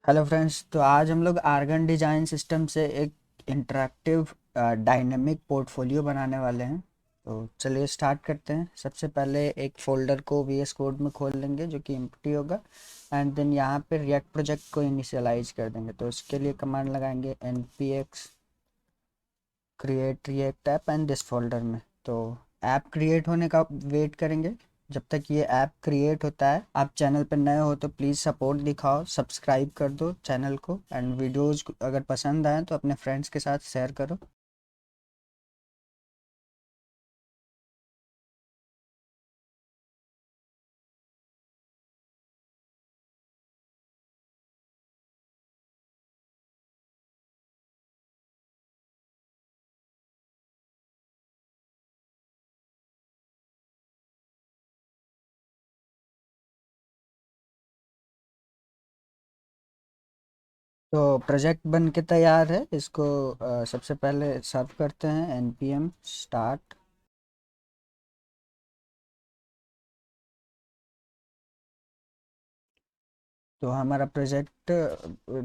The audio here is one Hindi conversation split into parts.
हेलो फ्रेंड्स, तो आज हम लोग आर्गन डिजाइन सिस्टम से एक इंटरेक्टिव डायनेमिक पोर्टफोलियो बनाने वाले हैं। तो चलिए स्टार्ट करते हैं। सबसे पहले एक फोल्डर को VS कोड में खोल लेंगे जो कि एम्प्टी होगा, एंड देन यहाँ पे रिएक्ट प्रोजेक्ट को इनिशियलाइज कर देंगे। तो उसके लिए कमांड लगाएंगे npx create react app and this folder में। तो ऐप क्रिएट होने का वेट करेंगे। जब तक ये ऐप क्रिएट होता है, आप चैनल पर नए हो तो प्लीज़ सपोर्ट दिखाओ, सब्सक्राइब कर दो चैनल को, एंड वीडियोस अगर पसंद आए तो अपने फ्रेंड्स के साथ शेयर करो। तो प्रोजेक्ट बन के तैयार है। इसको सबसे पहले सर्व करते हैं npm स्टार्ट। तो हमारा प्रोजेक्ट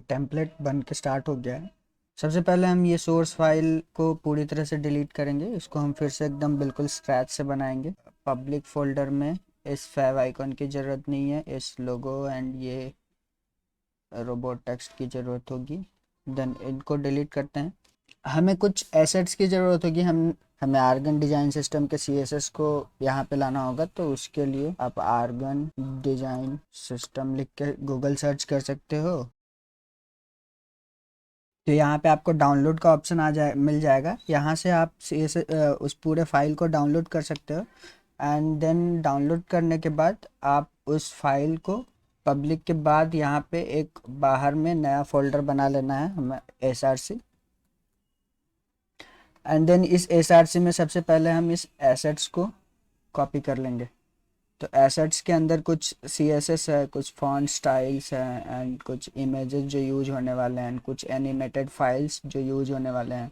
टेम्पलेट बन के स्टार्ट हो गया है। सबसे पहले हम ये सोर्स फाइल को पूरी तरह से डिलीट करेंगे। इसको हम फिर से एकदम बिल्कुल स्क्रैच से बनाएंगे। पब्लिक फोल्डर में इस फैव आइकॉन की ज़रूरत नहीं है, इस लोगो एंड ये रोबोट टेक्स्ट की ज़रूरत होगी। देन इनको डिलीट करते हैं। हमें कुछ एसेट्स की ज़रूरत होगी। हमें आर्गन डिज़ाइन सिस्टम के CSS को यहाँ पे लाना होगा। तो उसके लिए आप आर्गन डिज़ाइन सिस्टम लिख के गूगल सर्च कर सकते हो। तो यहाँ पे आपको डाउनलोड का ऑप्शन आ जाए मिल जाएगा। यहाँ से आप उस पूरे फाइल को डाउनलोड कर सकते हो। एंड देन डाउनलोड करने के बाद आप उस फाइल को पब्लिक के बाद यहाँ पे एक बाहर में नया फोल्डर बना लेना है हमें SRC। एंड देन इस SRC में सबसे पहले हम इस एसेट्स को कॉपी कर लेंगे। तो एसेट्स के अंदर कुछ CSS है, कुछ फॉन्ट स्टाइल्स हैं, एंड कुछ इमेजेस जो यूज होने वाले हैं, कुछ एनिमेटेड फाइल्स जो यूज होने वाले हैं।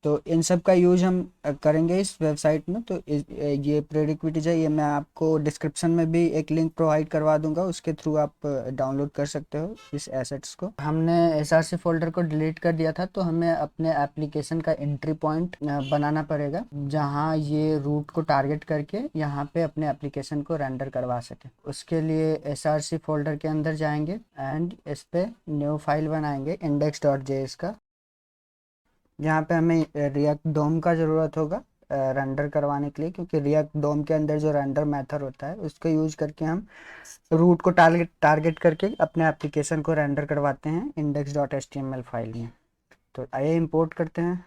तो इन सब का यूज हम करेंगे इस वेबसाइट में। तो ये प्रेरिक्विटीज है। ये मैं आपको डिस्क्रिप्शन में भी एक लिंक प्रोवाइड करवा दूंगा, उसके थ्रू आप डाउनलोड कर सकते हो इस एसेट्स को। हमने SRC फोल्डर को डिलीट कर दिया था, तो हमें अपने एप्लीकेशन का एंट्री पॉइंट बनाना पड़ेगा जहाँ ये रूट को टारगेट करके यहाँ पे अपने एप्लीकेशन को रेंडर करवा सके। उसके लिए SRC फोल्डर के अंदर जाएंगे एंड इस पे न्यू फाइल बनाएंगे index.js का। यहाँ पे हमें रिएक्ट डोम का ज़रूरत होगा रेंडर करवाने के लिए, क्योंकि रिएक्ट डोम के अंदर जो रेंडर मेथड होता है उसको यूज करके हम रूट को टारगेट टारगेट करके अपने एप्लीकेशन को रेंडर करवाते हैं index.html फाइल में। तो आइए इंपोर्ट करते हैं।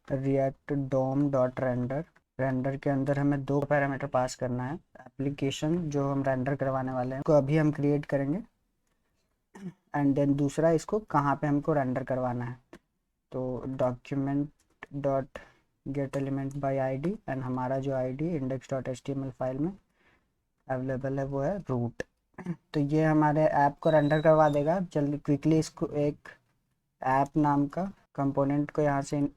रिएक्ट डोम डॉट रेंडर। रेंडर के अंदर हमें दो पैरामीटर पास करना है। एप्लीकेशन जो हम रेंडर करवाने वाले हैं को अभी हम क्रिएट करेंगे, एंड देन दूसरा इसको कहाँ पे हमको रेंडर करवाना है। तो document dot gate element by ID, and हमारा जो ID index.html फाइल में अवेलेबल है वो है रूट। तो ये हमारे ऐप को रेंडर करवा देगा। जल्दी क्विकली इसको एक ऐप नाम का कंपोनेंट को यहाँ से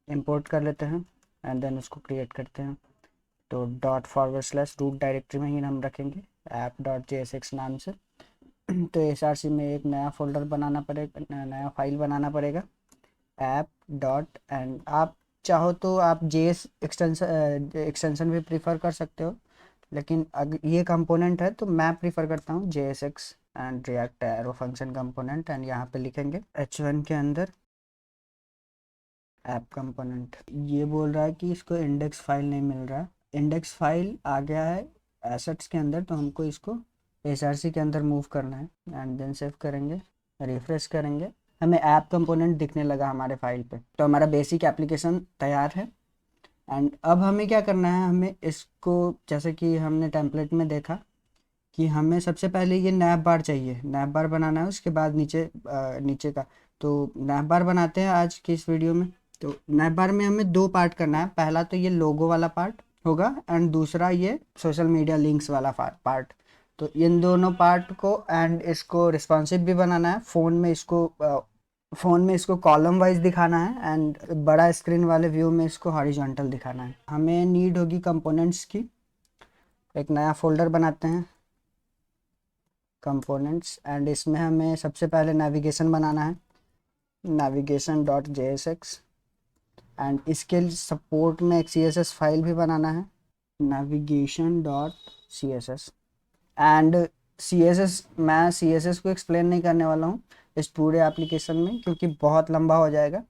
इंपोर्ट कर लेते हैं, एंड देन उसको क्रिएट करते हैं। तो ./रूट डायरेक्टरी में ही हम रखेंगे app.jsx नाम से। तो SRC में एक नया फोल्डर बनाना पड़ेगा, नया फाइल बनाना पड़ेगा ऐप डॉट। एंड आप चाहो तो आप JS एक्सटेंशन भी प्रीफर कर सकते हो, लेकिन अगर ये कंपोनेंट है तो मैं प्रीफर करता हूँ JSX and react arrow function component. And यहाँ पे लिखेंगे H1 के अंदर ऐप कंपोनेंट। ये बोल रहा है कि इसको इंडेक्स फाइल नहीं मिल रहा। इंडेक्स फाइल आ गया है एसेट्स के अंदर, तो हमको इसको SRC के अंदर मूव करना है। एंड देन सेव करेंगे, रिफ्रेश करेंगे, हमें ऐप कंपोनेंट दिखने लगा हमारे फाइल पे। तो हमारा बेसिक एप्लीकेशन तैयार है। एंड अब हमें क्या करना है, हमें इसको जैसे कि हमने टेम्पलेट में देखा कि हमें सबसे पहले ये नैप बार चाहिए, नैप बार बनाना है। उसके बाद नीचे का। तो नैप बार बनाते हैं आज की इस वीडियो में। तो नैप बार में हमें दो पार्ट करना है। पहला तो ये लोगो वाला पार्ट होगा, एंड दूसरा ये सोशल मीडिया लिंक्स वाला पार्ट। तो इन दोनों पार्ट को, एंड इसको रिस्पॉन्सिव भी बनाना है। फ़ोन में इसको कॉलम वाइज दिखाना है, एंड बड़ा स्क्रीन वाले व्यू में इसको हॉरिजॉन्टल दिखाना है। हमें नीड होगी कंपोनेंट्स की। एक नया फोल्डर बनाते हैं कंपोनेंट्स, एंड इसमें हमें सबसे पहले नेविगेशन बनाना है, नेविगेशन डॉट JSX, एंड इसके सपोर्ट में एक CSS फाइल भी बनाना है, navigation dot CSS। And CSS, मैं CSS को एक्सप्लेन नहीं करने वाला हूँ इस पूरे एप्लीकेशन में क्योंकि बहुत लंबा हो जाएगा।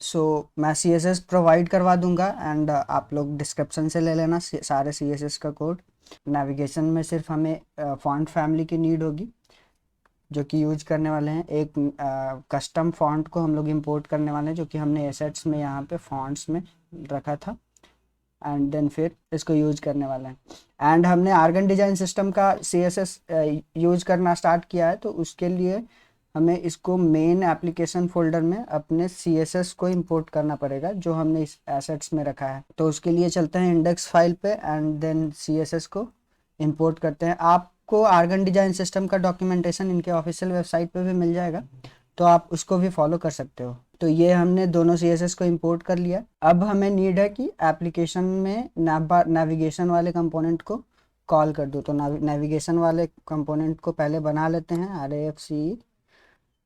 सो मैं CSS प्रोवाइड करवा दूंगा, एंड आप लोग डिस्क्रिप्शन से ले लेना सारे CSS का कोड। नेविगेशन में सिर्फ हमें फॉन्ट फैमिली की नीड होगी जो कि यूज करने वाले हैं। एक कस्टम फॉन्ट को हम लोग इंपोर्ट करने वाले हैं जो कि हमने एसेट्स में यहाँ पे फॉन्ट्स में रखा था, एंड देन फिर इसको यूज करने वाले हैं। एंड हमने आर्गन डिजाइन सिस्टम का CSS यूज करना स्टार्ट किया है, तो उसके लिए हमें इसको मेन एप्लीकेशन फोल्डर में अपने CSS को इंपोर्ट करना पड़ेगा जो हमने इस एसेट्स में रखा है। तो उसके लिए चलते हैं इंडेक्स फाइल पे, एंड देन CSS को इंपोर्ट करते हैं। आपको आर्गन डिजाइन सिस्टम का डॉक्यूमेंटेशन इनके ऑफिशियल वेबसाइट पे भी मिल जाएगा, तो आप उसको भी फॉलो कर सकते हो। तो ये हमने दोनों CSS को इंपोर्ट कर लिया। अब हमें नीड है कि एप्लीकेशन में नेविगेशन वाले कंपोनेंट को कॉल कर दो। तो नेविगेशन वाले कंपोनेंट को पहले बना लेते हैं, RAFC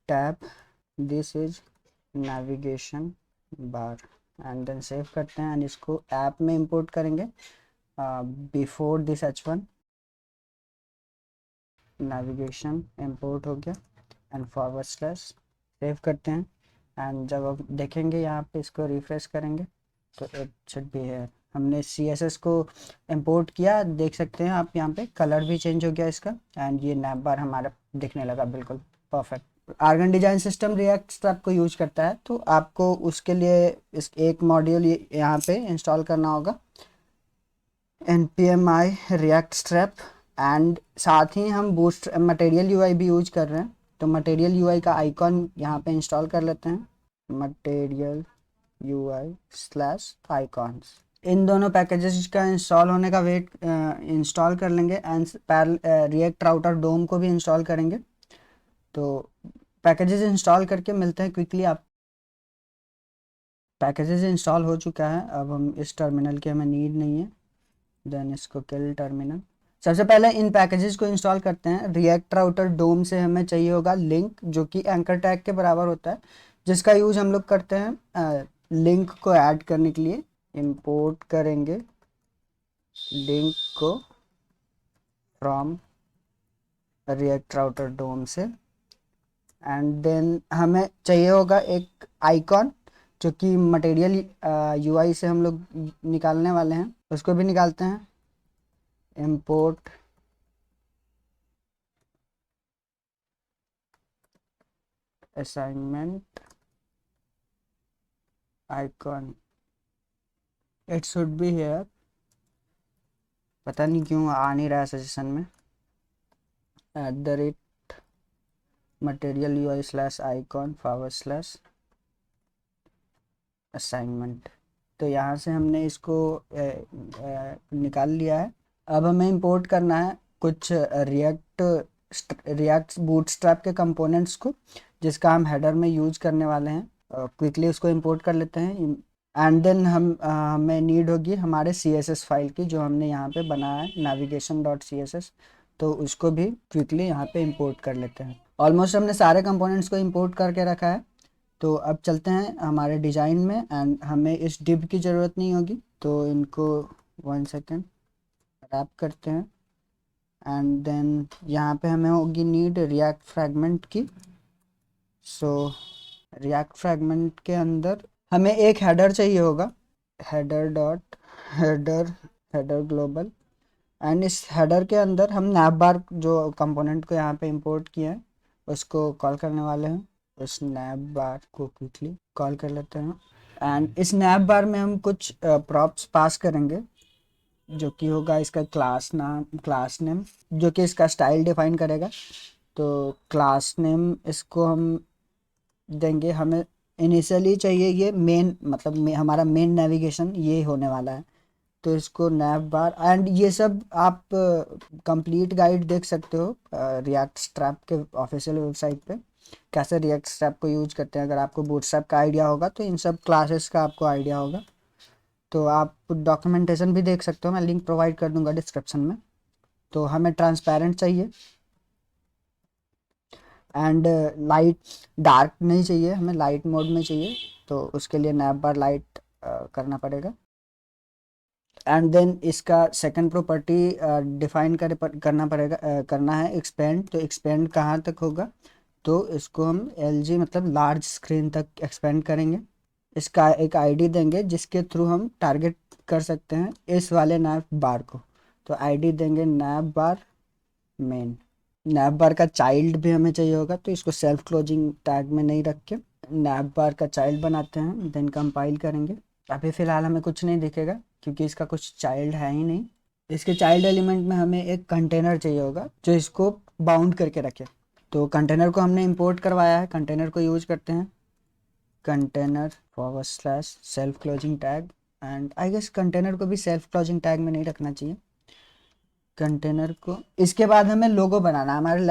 tab, this is navigation bar, and then save करते हैं, एंड इसको ऐप में इंपोर्ट करेंगे before this H1। Navigation import हो गया, एंड फॉरवर्ड स्लैश सेव करते हैं, एंड जब आप देखेंगे यहाँ पे इसको रिफ्रेश करेंगे तो इट शुड बी है। हमने CSS को इंपोर्ट किया, देख सकते हैं आप यहाँ पे कलर भी चेंज हो गया इसका, एंड ये नैप बार हमारा दिखने लगा बिल्कुल perfect. Argon design system Reactstrap को यूज करता है, तो आपको उसके लिए इस एक मॉड्यूल यहाँ पे इंस्टॉल करना होगा, npm i react strap, and साथ ही हम बूस्ट मटेरियल UI भी यूज कर रहे हैं। तो मटेरियल UI का आइकॉन यहाँ पे इंस्टॉल कर लेते हैं, मटेरियल UI स्लैश आइकॉन्स। इन दोनों पैकेजेस का इंस्टॉल होने का वेट इंस्टॉल कर लेंगे, एंड रिएक्ट राउटर डोम को भी इंस्टॉल करेंगे। तो पैकेजेस इंस्टॉल करके मिलते हैं क्विकली। आप पैकेजेस इंस्टॉल हो चुका है, अब हम इस टर्मिनल की हमें नीड नहीं है, देन इसको किल टर्मिनल। सबसे पहले इन पैकेजेस को इंस्टॉल करते हैं। रिएक्ट राउटर डोम से हमें चाहिए होगा लिंक, जो कि एंकर टैग के बराबर होता है, जिसका यूज हम लोग करते हैं लिंक को ऐड करने के लिए। इंपोर्ट करेंगे लिंक को फ्रॉम रिएक्ट राउटर डोम से, एंड देन हमें चाहिए होगा एक आइकॉन जो कि मटेरियल UI से हम लोग निकालने वाले हैं, उसको भी निकालते हैं। Import assignment icon, it should be here, पता नहीं क्यों आ नहीं रहा है सजेशन में, @material UI slash icon forward slash assignment. तो यहाँ से हमने इसको निकाल लिया है। अब हमें इंपोर्ट करना है कुछ रिएक्ट बूटस्ट्रैप के कंपोनेंट्स को, जिसका हम हेडर में यूज करने वाले हैं। क्विकली उसको इंपोर्ट कर लेते हैं, एंड देन हमें नीड होगी हमारे CSS फाइल की जो हमने यहाँ पे बनाया है, navigation.css। तो उसको भी क्विकली यहाँ पे इंपोर्ट कर लेते हैं। ऑलमोस्ट हमने सारे कंपोनेंट्स को इंपोर्ट करके रखा है। तो अब चलते हैं हमारे डिज़ाइन में, एंड हमें इस डिव की ज़रूरत नहीं होगी, तो इनको 1 सेकेंड रैप करते हैं, एंड देन यहाँ पे हमें होगी नीड रिएक्ट फ्रैगमेंट की। सो रिएक्ट फ्रैगमेंट के अंदर हमें एक हेडर चाहिए होगा, header dot header global, and इस हेडर के अंदर हम नैप बार जो कंपोनेंट को यहाँ पे इंपोर्ट किया है उसको कॉल करने वाले हैं। इस नैप बार को क्विकली कॉल कर लेते हैं, एंड इस नैप बार में हम कुछ प्रॉप्स पास करेंगे, जो कि होगा इसका क्लास नेम, जो कि इसका स्टाइल डिफाइन करेगा। तो क्लास नेम इसको हम देंगे, हमें इनिशियली चाहिए ये मेन, मतलब हमारा मेन नेविगेशन ये होने वाला है, तो इसको नैप बार। एंड ये सब आप कंप्लीट गाइड देख सकते हो रिएक्ट स्ट्रैप के ऑफिशियल वेबसाइट पे, कैसे रिएक्ट स्ट्रैप को यूज करते हैं। अगर आपको बूटस्ट्रैप का आइडिया होगा तो इन सब क्लासेस का आपको आइडिया होगा। तो आप डॉक्यूमेंटेशन भी देख सकते हो, मैं लिंक प्रोवाइड कर दूंगा डिस्क्रिप्शन में। तो हमें ट्रांसपेरेंट चाहिए एंड लाइट, डार्क नहीं चाहिए, हमें लाइट मोड में चाहिए। तो उसके लिए नैप बार लाइट करना पड़ेगा। एंड देन इसका सेकंड प्रॉपर्टी डिफाइन करना पड़ेगा, करना है एक्सपेंड। तो एक्सपेंड कहाँ तक होगा, तो इसको हम एलजी मतलब लार्ज स्क्रीन तक एक्सपेंड करेंगे। इसका एक आईडी देंगे जिसके थ्रू हम टारगेट कर सकते हैं इस वाले नैप बार को। तो आईडी देंगे नैप बार मेन। नैप बार का चाइल्ड भी हमें चाहिए होगा, तो इसको सेल्फ क्लोजिंग टैग में नहीं रख के नैप बार का चाइल्ड बनाते हैं, देन कंपाइल करेंगे। अभी फ़िलहाल हमें कुछ नहीं दिखेगा क्योंकि इसका कुछ चाइल्ड है ही नहीं। इसके चाइल्ड एलिमेंट में हमें एक कंटेनर चाहिए होगा जो इसको बाउंड करके रखे। तो कंटेनर को हमने इंपोर्ट करवाया है, कंटेनर को यूज करते हैं। Container forward slash self closing tag, and I guess container को भी सेल्फ क्लोजिंग टैग में नहीं रखना चाहिए कंटेनर को। इसके बाद हमें लोगो बनाना है। हमारे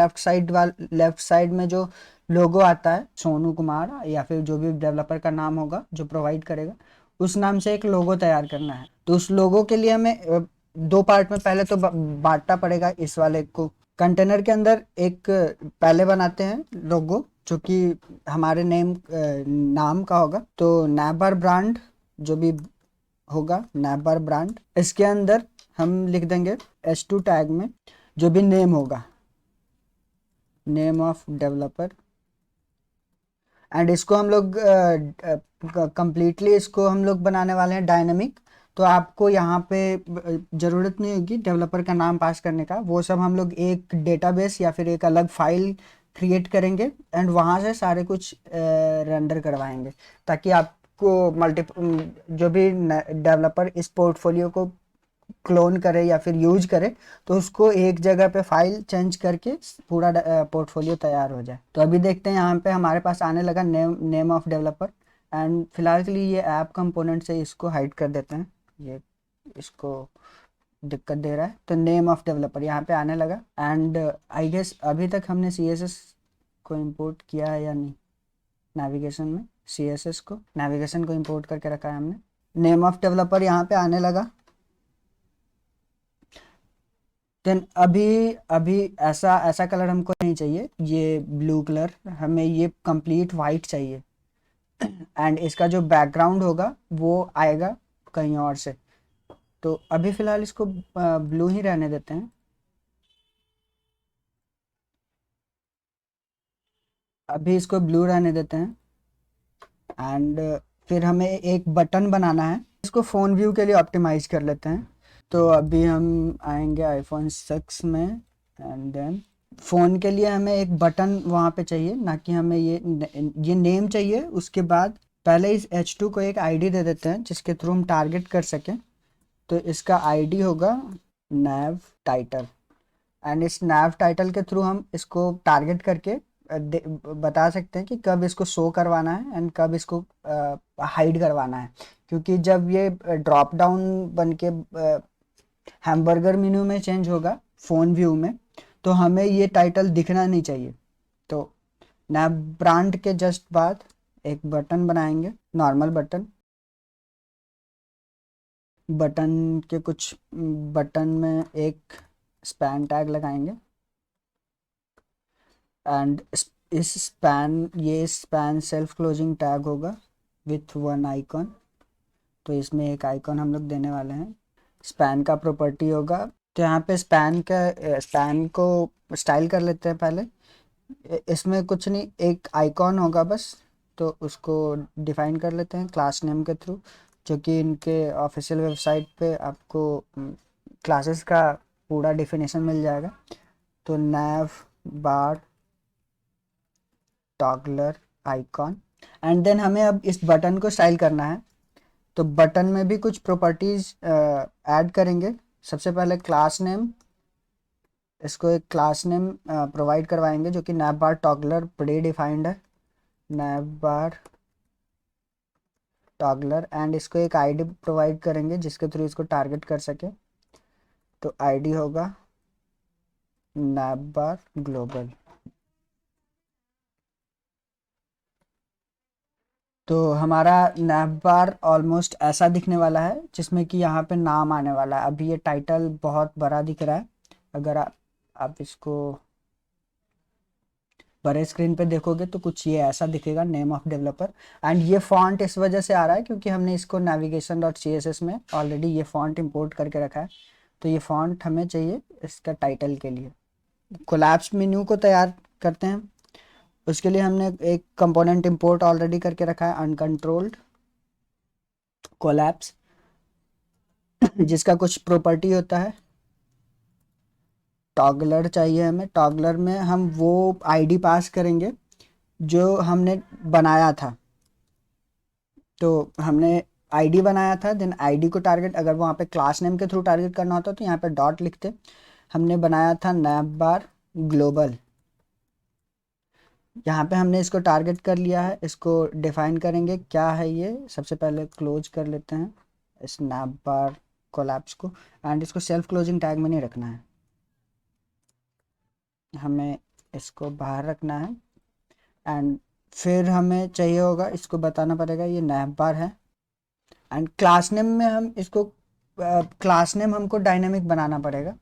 लेफ्ट साइड में जो लोगो आता है सोनू कुमार या फिर जो भी डेवलपर का नाम होगा जो प्रोवाइड करेगा, उस नाम से एक लोगो तैयार करना है। तो उस लोगो के लिए हमें दो पार्ट में पहले तो बांटना पड़ेगा इस वाले को। कंटेनर के अंदर एक पहले बनाते हैं लोगो जो कि हमारे नाम का होगा। तो नैबर ब्रांड जो भी होगा, नैबर ब्रांड, इसके अंदर हम लिख देंगे H2 टैग में जो भी नेम होगा, नेम ऑफ डेवलपर। एंड इसको हम लोग कंप्लीटली इसको हम लोग बनाने वाले हैं डायनेमिक। तो आपको यहाँ पे ज़रूरत नहीं होगी डेवलपर का नाम पास करने का, वो सब हम लोग एक डेटाबेस या फिर एक अलग फाइल क्रिएट करेंगे एंड वहाँ से सारे कुछ रेंडर करवाएंगे, ताकि आपको जो भी डेवलपर इस पोर्टफोलियो को क्लोन करे या फिर यूज करे तो उसको एक जगह पे फाइल चेंज करके पूरा पोर्टफोलियो तैयार हो जाए। तो अभी देखते हैं यहाँ पे हमारे पास आने लगा नेम ऑफ डेवलपर। एंड फिलहाल के लिए ये ऐप कंपोनेंट से इसको हाइड कर देते हैं, ये इसको दिक्कत दे रहा है। तो नेम ऑफ डेवलपर यहाँ पे आने लगा। एंड आई गेस अभी तक हमने CSS को इंपोर्ट किया है या नहीं, नेविगेशन में नेविगेशन को इंपोर्ट करके रखा है हमने। नेम ऑफ डेवलपर यहाँ पे आने लगा। देन अभी अभी ऐसा ऐसा कलर हमको नहीं चाहिए, ये ब्लू कलर, हमें ये कंप्लीट वाइट चाहिए। एंड इसका जो बैकग्राउंड होगा वो आएगा कहीं और से। तो अभी फ़िलहाल इसको ब्लू ही रहने देते हैं। अभी इसको ब्लू रहने देते हैं। एंड फिर हमें एक बटन बनाना है, इसको फ़ोन व्यू के लिए ऑप्टिमाइज कर लेते हैं। तो अभी हम आएंगे आईफोन 6 में। एंड देन फ़ोन के लिए हमें एक बटन वहाँ पे चाहिए, ना कि हमें ये नेम चाहिए। उसके बाद पहले इस H2 को एक आईडी दे देते हैं जिसके थ्रू हम टारगेट कर सकें। तो इसका आईडी होगा नैव टाइटल। एंड इस नैव टाइटल के थ्रू हम इसको टारगेट करके बता सकते हैं कि कब इसको शो करवाना है एंड कब इसको हाइड करवाना है। क्योंकि जब ये ड्रॉप डाउन बन के हैमबर्गर मेन्यू में चेंज होगा फ़ोन व्यू में, तो हमें ये टाइटल दिखना नहीं चाहिए। तो नैप ब्रांड के जस्ट बाद एक बटन बनाएंगे, नॉर्मल बटन। बटन के कुछ बटन में एक स्पैन टैग लगाएंगे। एंड इस स्पैन सेल्फ क्लोजिंग टैग होगा विथ वन आइकॉन। तो इसमें एक आइकॉन हम लोग देने वाले हैं। स्पैन का प्रॉपर्टी होगा, तो यहाँ पे स्पैन को स्टाइल कर लेते हैं पहले। इसमें कुछ नहीं, एक आइकॉन होगा बस। तो उसको डिफाइन कर लेते हैं क्लास नेम के थ्रू, जो कि इनके ऑफिशियल वेबसाइट पे आपको क्लासेस का पूरा डिफिनेशन मिल जाएगा। तो नैव बार टॉगलर आइकॉन। एंड देन हमें अब इस बटन को स्टाइल करना है। तो बटन में भी कुछ प्रॉपर्टीज ऐड करेंगे। सबसे पहले क्लास नेम, इसको एक क्लास नेम प्रोवाइड करवाएंगे जो कि नैप बार टॉगलर प्री डिफाइंड है, नैप बार टॉगलर। एंड इसको एक आईडी प्रोवाइड करेंगे जिसके थ्रू इसको टारगेट कर सके। तो आईडी होगा नैप बार ग्लोबल। तो हमारा नैव बार ऑलमोस्ट ऐसा दिखने वाला है जिसमें कि यहाँ पे नाम आने वाला है। अभी ये टाइटल बहुत बड़ा दिख रहा है, अगर आप इसको बड़े स्क्रीन पे देखोगे तो कुछ ये ऐसा दिखेगा, नेम ऑफ डेवलपर। एंड ये फॉन्ट इस वजह से आ रहा है क्योंकि हमने इसको navigation dot C S S में ऑलरेडी ये फॉन्ट इंपोर्ट करके रखा है, तो ये फॉन्ट हमें चाहिए इसका टाइटल के लिए। कोलैप्स मेन्यू को तैयार करते हैं, उसके लिए हमने एक कंपोनेंट इंपोर्ट ऑलरेडी करके रखा है, अनकंट्रोल्ड कोलैप्स, जिसका कुछ प्रॉपर्टी होता है। टॉगलर चाहिए हमें, टॉगलर में हम वो आईडी पास करेंगे जो हमने बनाया था। तो हमने आईडी बनाया था, देन आईडी को टारगेट, अगर वहाँ पे क्लास नेम के थ्रू टारगेट करना होता तो यहाँ पे डॉट लिखते। हमने बनाया था नैव बार ग्लोबल, यहाँ पे हमने इसको टारगेट कर लिया है। इसको डिफाइन करेंगे क्या है ये, सबसे पहले क्लोज कर लेते हैं इस नैव बार कोलैप्स को, एंड इसको सेल्फ क्लोजिंग टैग में नहीं रखना है, हमें इसको बाहर रखना है। एंड फिर हमें चाहिए होगा, इसको बताना पड़ेगा ये नैव बार है। एंड क्लास नेम में हम इसको क्लास नेम हमको डायनेमिक बनाना पड़ेगा,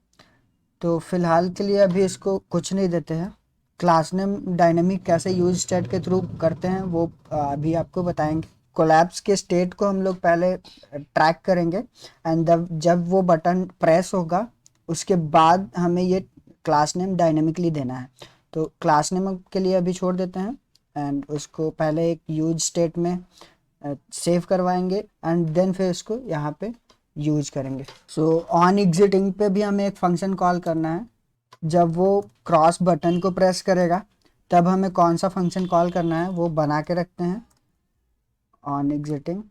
तो फिलहाल के लिए अभी इसको कुछ नहीं देते हैं। क्लास नेम डायनेमिक कैसे यूज स्टेट के थ्रू करते हैं वो अभी आपको बताएंगे। कोलैप्स के स्टेट को हम लोग पहले ट्रैक करेंगे, एंड जब वो बटन प्रेस होगा उसके बाद हमें ये क्लास नेम डायनेमिकली देना है। तो क्लास नेम के लिए अभी छोड़ देते हैं, एंड उसको पहले एक यूज स्टेट में सेव करवाएंगे, एंड देन फिर इसको यहाँ पे यूज करेंगे। सो ऑन एग्जिटिंग पे भी हमें एक फंक्शन कॉल करना है। जब वो क्रॉस बटन को प्रेस करेगा तब हमें कौन सा फंक्शन कॉल करना है वो बना के रखते हैं, on exiting.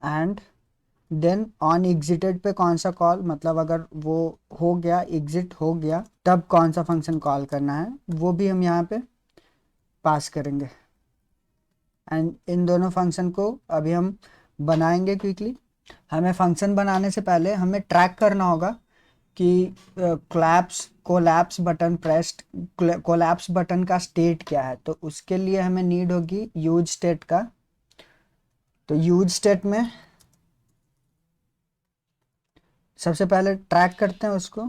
And then on exited पे कौन सा कॉल, मतलब अगर वो हो गया, एग्जिट हो गया, तब कौन सा फंक्शन कॉल करना है वो भी हम यहाँ पे पास करेंगे। एंड इन दोनों फंक्शन को अभी हम बनाएंगे क्विकली। हमें फंक्शन बनाने से पहले हमें ट्रैक करना होगा कि collapse button pressed, collapse button का स्टेट क्या है। तो उसके लिए हमें नीड होगी यूज स्टेट का। तो यूज स्टेट में सबसे पहले ट्रैक करते हैं उसको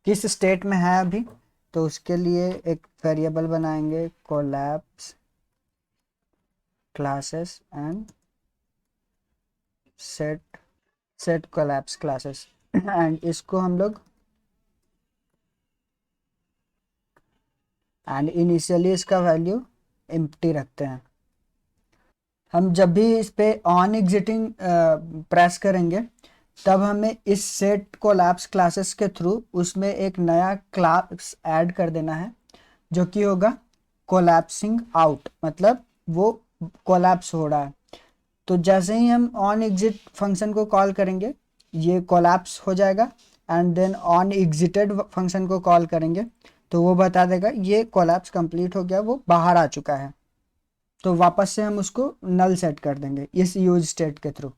किस स्टेट में है अभी। तो उसके लिए एक वेरिएबल बनाएंगे, collapse classes and set collapse classes, and इसको हम लोग एंड इनिशियली इसका वैल्यू एम्प्टी रखते हैं। हम जब भी इस पे ऑन एग्जिटिंग प्रेस करेंगे तब हमें इस सेट कोलैप्स क्लासेस के थ्रू उसमें एक नया क्लास ऐड कर देना है जो कि होगा कोलैप्सिंग आउट, मतलब वो कोलैप्स हो रहा है। तो जैसे ही हम ऑन एग्जिट फंक्शन को कॉल करेंगे ये कोलैप्स हो जाएगा, and then on exited function को कॉल करेंगे तो वो बता देगा ये कोलैप्स कंप्लीट हो गया, वो बाहर आ चुका है। तो वापस से हम उसको नल सेट कर देंगे इस यूज स्टेट के थ्रू,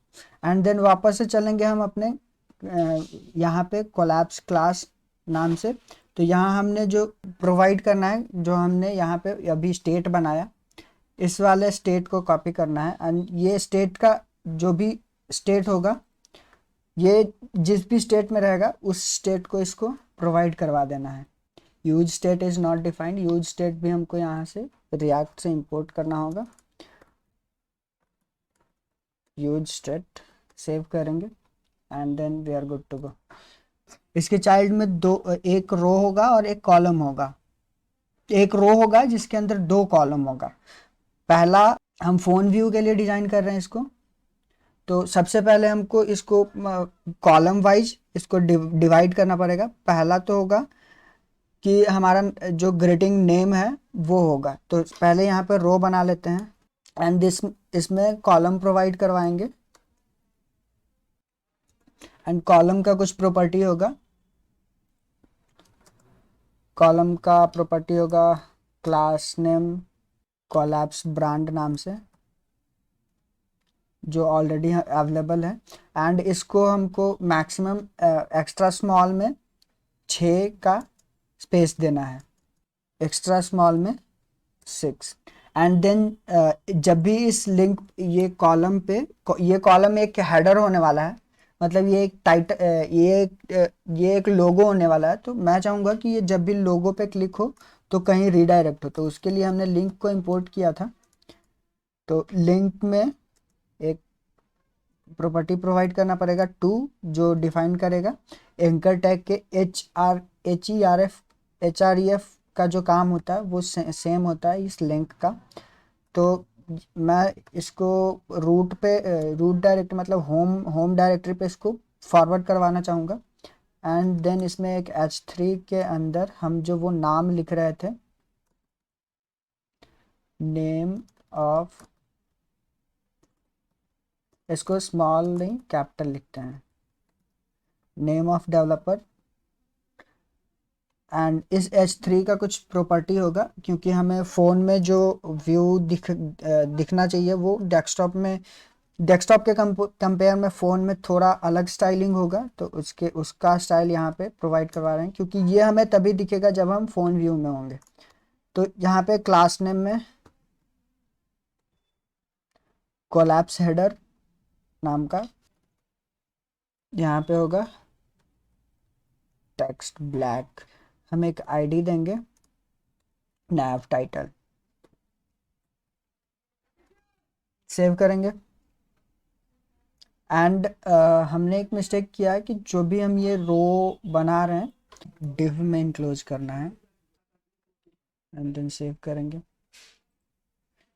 एंड देन वापस से चलेंगे हम अपने यहाँ पे कोलैप्स क्लास नाम से। तो यहाँ हमने जो प्रोवाइड करना है, जो हमने यहाँ पे अभी स्टेट बनाया, इस वाले स्टेट को कॉपी करना है। एंड ये स्टेट का जो भी स्टेट होगा, ये जिस भी स्टेट में रहेगा उस स्टेट को इसको प्रोवाइड करवा देना है। Use state is not defined, use state भी हमको यहाँ से रिएक्ट से इंपोर्ट करना होगा। यूज स्टेट सेव करेंगे and then we are good to go. इसके चाइल्ड में एक रो होगा और एक कॉलम होगा। एक रो होगा जिसके अंदर दो कॉलम होगा। पहला हम फोन व्यू के लिए डिजाइन कर रहे हैं इसको, तो सबसे पहले हमको इसको कॉलम वाइज इसको डिवाइड करना पड़ेगा। पहला तो होगा कि हमारा जो ग्रीटिंग नेम है वो होगा, तो पहले यहाँ पर रो बना लेते हैं एंड इसमें कॉलम प्रोवाइड करवाएंगे। एंड कॉलम का कुछ प्रॉपर्टी होगा, कॉलम का प्रॉपर्टी होगा क्लास नेम कोलैप्स ब्रांड नाम से, जो ऑलरेडी अवेलेबल है। एंड इसको हमको मैक्सिमम एक्स्ट्रा स्मॉल में 6 का स्पेस देना है, एक्स्ट्रा स्मॉल में 6। एंड देन जब भी इस लिंक ये कॉलम पे ये कॉलम एक हेडर होने वाला है, मतलब ये एक ये एक लोगो होने वाला है, तो मैं चाहूँगा कि ये जब भी लोगो पे क्लिक हो तो कहीं रीडायरेक्ट हो, तो उसके लिए हमने लिंक को इंपोर्ट किया था। तो लिंक में एक प्रॉपर्टी प्रोवाइड करना पड़ेगा टू, जो डिफाइन करेगा एंकर टैग के एच आर ई एफ का जो काम होता है वो सेम होता है इस लिंक का। तो मैं इसको रूट डायरेक्टरी मतलब होम डायरेक्टरी पे इसको फॉरवर्ड करवाना चाहूँगा। एंड देन इसमें एक H3 के अंदर हम जो वो नाम लिख रहे थे, नेम ऑफ, इसको स्मॉल नहीं कैपिटल लिखते हैं, नेम ऑफ डेवलपर। एंड इस H3 का कुछ प्रॉपर्टी होगा, क्योंकि हमें फ़ोन में जो व्यू दिखना चाहिए वो डेस्कटॉप के कंपेयर में फ़ोन में थोड़ा अलग स्टाइलिंग होगा, तो उसका स्टाइल यहाँ पे प्रोवाइड करवा रहे हैं, क्योंकि ये हमें तभी दिखेगा जब हम फ़ोन व्यू में होंगे। तो यहाँ पे क्लास नेम में कोलैप्स हेडर नाम का यहाँ पे होगा टेक्स्ट ब्लैक। हम एक आईडी देंगे नैव टाइटल, सेव करेंगे। एंड हमने एक मिस्टेक किया है कि जो भी हम ये रो बना रहे हैं डिव में इंक्लोज करना है, एंड देन सेव करेंगे।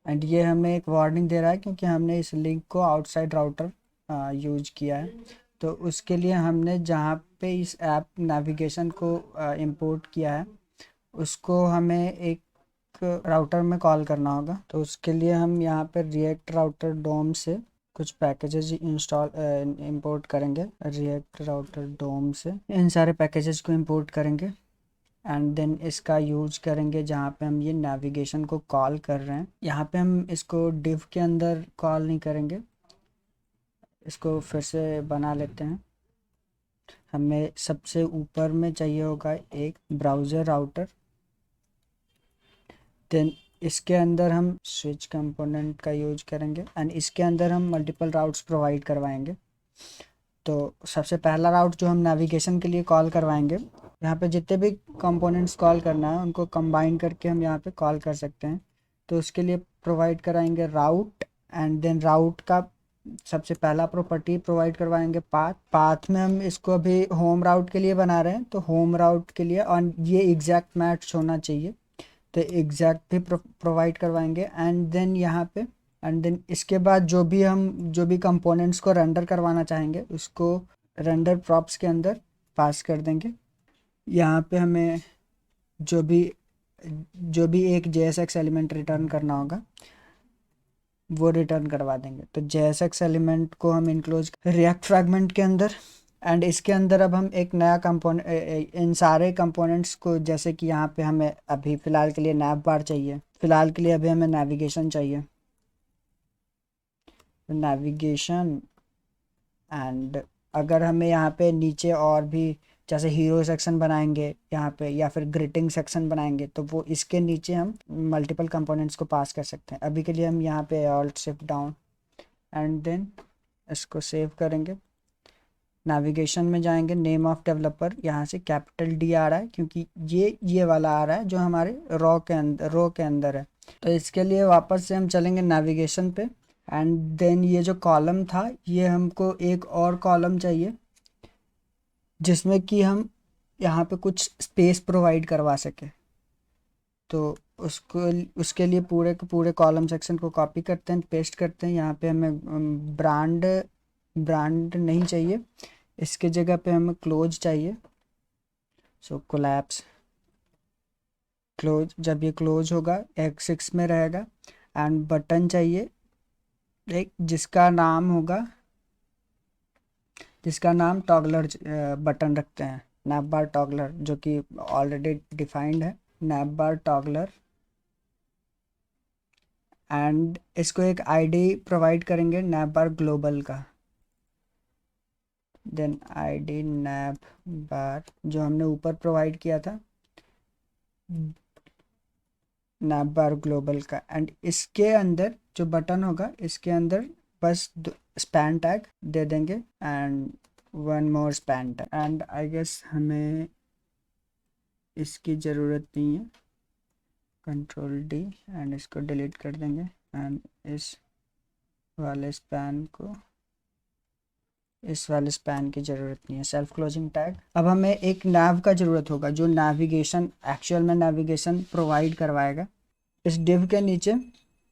एंड ये हमें एक वार्निंग दे रहा है क्योंकि हमने इस लिंक को आउटसाइड राउटर यूज किया है। तो उसके लिए हमने जहाँ पे इस ऐप नेविगेशन को इंपोर्ट किया है उसको हमें एक राउटर में कॉल करना होगा। तो उसके लिए हम यहाँ पे रिएक्ट राउटर डोम से कुछ पैकेजेस इंपोर्ट करेंगे। रिएक्ट राउटर डोम से इन सारे पैकेजेस को इंपोर्ट करेंगे एंड देन इसका यूज करेंगे जहाँ पे हम ये नेविगेशन को कॉल कर रहे हैं। यहाँ पे हम इसको डिव के अंदर कॉल नहीं करेंगे, इसको फिर से बना लेते हैं। हमें सबसे ऊपर में चाहिए होगा एक ब्राउज़र राउटर, देन इसके अंदर हम स्विच कंपोनेंट का यूज करेंगे एंड इसके अंदर हम मल्टीपल राउट्स प्रोवाइड करवाएंगे। तो सबसे पहला राउट जो हम नेविगेशन के लिए कॉल करवाएंगे, यहाँ पे जितने भी कंपोनेंट्स कॉल करना है उनको कंबाइन करके हम यहाँ पे कॉल कर सकते हैं। तो उसके लिए प्रोवाइड कराएंगे राउट एंड देन राउट का सबसे पहला प्रॉपर्टी प्रोवाइड करवाएंगे पाथ में हम इसको अभी होम राउट के लिए बना रहे हैं, तो होम राउट के लिए और ये एग्जैक्ट मैच होना चाहिए, तो एग्जैक्ट भी प्रोवाइड करवाएंगे। एंड देन यहाँ पे एंड देन इसके बाद जो भी कंपोनेंट्स को रेंडर करवाना चाहेंगे उसको रेंडर प्रॉप्स के अंदर पास कर देंगे। यहाँ पे हमें जो भी जो भी एक JSX एलिमेंट रिटर्न करना होगा वो रिटर्न करवा देंगे। तो JSX एलिमेंट को हम इंक्लोज रिएक्ट फ्रैगमेंट के अंदर एंड इसके अंदर अब हम एक नया कंपोनेंट इन सारे कंपोनेंट्स को, जैसे कि यहाँ पे हमें अभी फ़िलहाल के लिए नैव बार चाहिए, फ़िलहाल के लिए अभी हमें नेविगेशन चाहिए, नेविगेशन। एंड अगर हमें यहाँ पे नीचे और भी जैसे हीरो सेक्शन बनाएंगे यहाँ पे या फिर ग्रीटिंग सेक्शन बनाएंगे तो वो इसके नीचे हम मल्टीपल कंपोनेंट्स को पास कर सकते हैं। अभी के लिए हम यहाँ पे alt shift down and then इसको सेव करेंगे। नेविगेशन में जाएंगे, नेम ऑफ डेवलपर यहाँ से कैपिटल D आ रहा है क्योंकि ये वाला आ रहा है जो हमारे रो के अंदर है। तो इसके लिए वापस से हम चलेंगे नेविगेशन पे एंड देन ये जो कॉलम था ये हमको एक और कॉलम चाहिए जिसमें कि हम यहाँ पे कुछ स्पेस प्रोवाइड करवा सके। तो उसको उसके लिए पूरे के पूरे कॉलम सेक्शन को कॉपी करते हैं, पेस्ट करते हैं। यहाँ पे हमें ब्रांड नहीं चाहिए, इसके जगह पे हमें क्लोज चाहिए। सो कोलैप्स क्लोज, जब ये क्लोज होगा X6 में रहेगा। एंड बटन चाहिए एक जिसका नाम टॉगलर बटन रखते हैं, नैप बार टॉगलर, जो कि ऑलरेडी डिफाइंड है, नैप बार टॉगलर। एंड इसको एक आईडी प्रोवाइड करेंगे नैप बार ग्लोबल का। देन आईडी नैप बार जो हमने ऊपर प्रोवाइड किया था नैप बार ग्लोबल का, एंड इसके अंदर जो बटन होगा इसके अंदर बस स्पैन टैग दे देंगे and one more span tag, and I guess हमें इसकी ज़रूरत नहीं है, कंट्रोल डी एंड इसको डिलीट कर देंगे, एंड इस वाले स्पैन की ज़रूरत नहीं है, सेल्फ क्लोजिंग टैग। अब हमें एक नैव का ज़रूरत होगा जो नेविगेशन एक्चुअल में नेविगेशन प्रोवाइड करवाएगा इस डिव के नीचे,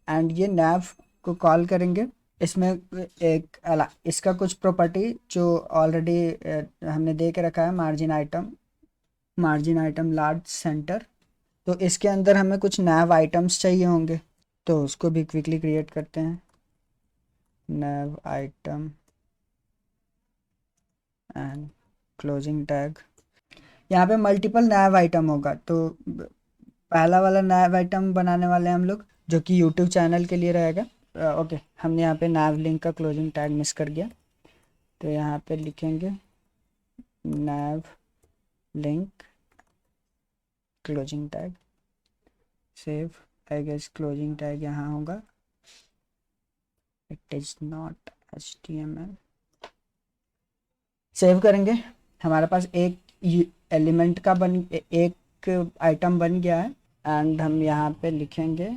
एंड ये नैव को कॉल करेंगे। इसमें इसका कुछ प्रॉपर्टी जो ऑलरेडी हमने दे के रखा है, मार्जिन आइटम लार्ज सेंटर, तो इसके अंदर हमें कुछ नैव आइटम्स चाहिए होंगे, तो उसको भी क्विकली क्रिएट करते हैं। नैव आइटम एंड क्लोजिंग टैग, यहाँ पे मल्टीपल नैव आइटम होगा, तो पहला वाला नैव आइटम बनाने वाले हम लोग जो कि यूट्यूब चैनल के लिए रहेगा। ओके, हमने यहाँ पे नैव लिंक का क्लोजिंग टैग मिस कर गया, तो यहाँ पे लिखेंगे nav link closing tag, save, I guess closing tag यहाँ होगा, it is not HTML, save करेंगे। हमारे पास एक एलिमेंट का एक आइटम बन गया है, एंड हम यहाँ पे लिखेंगे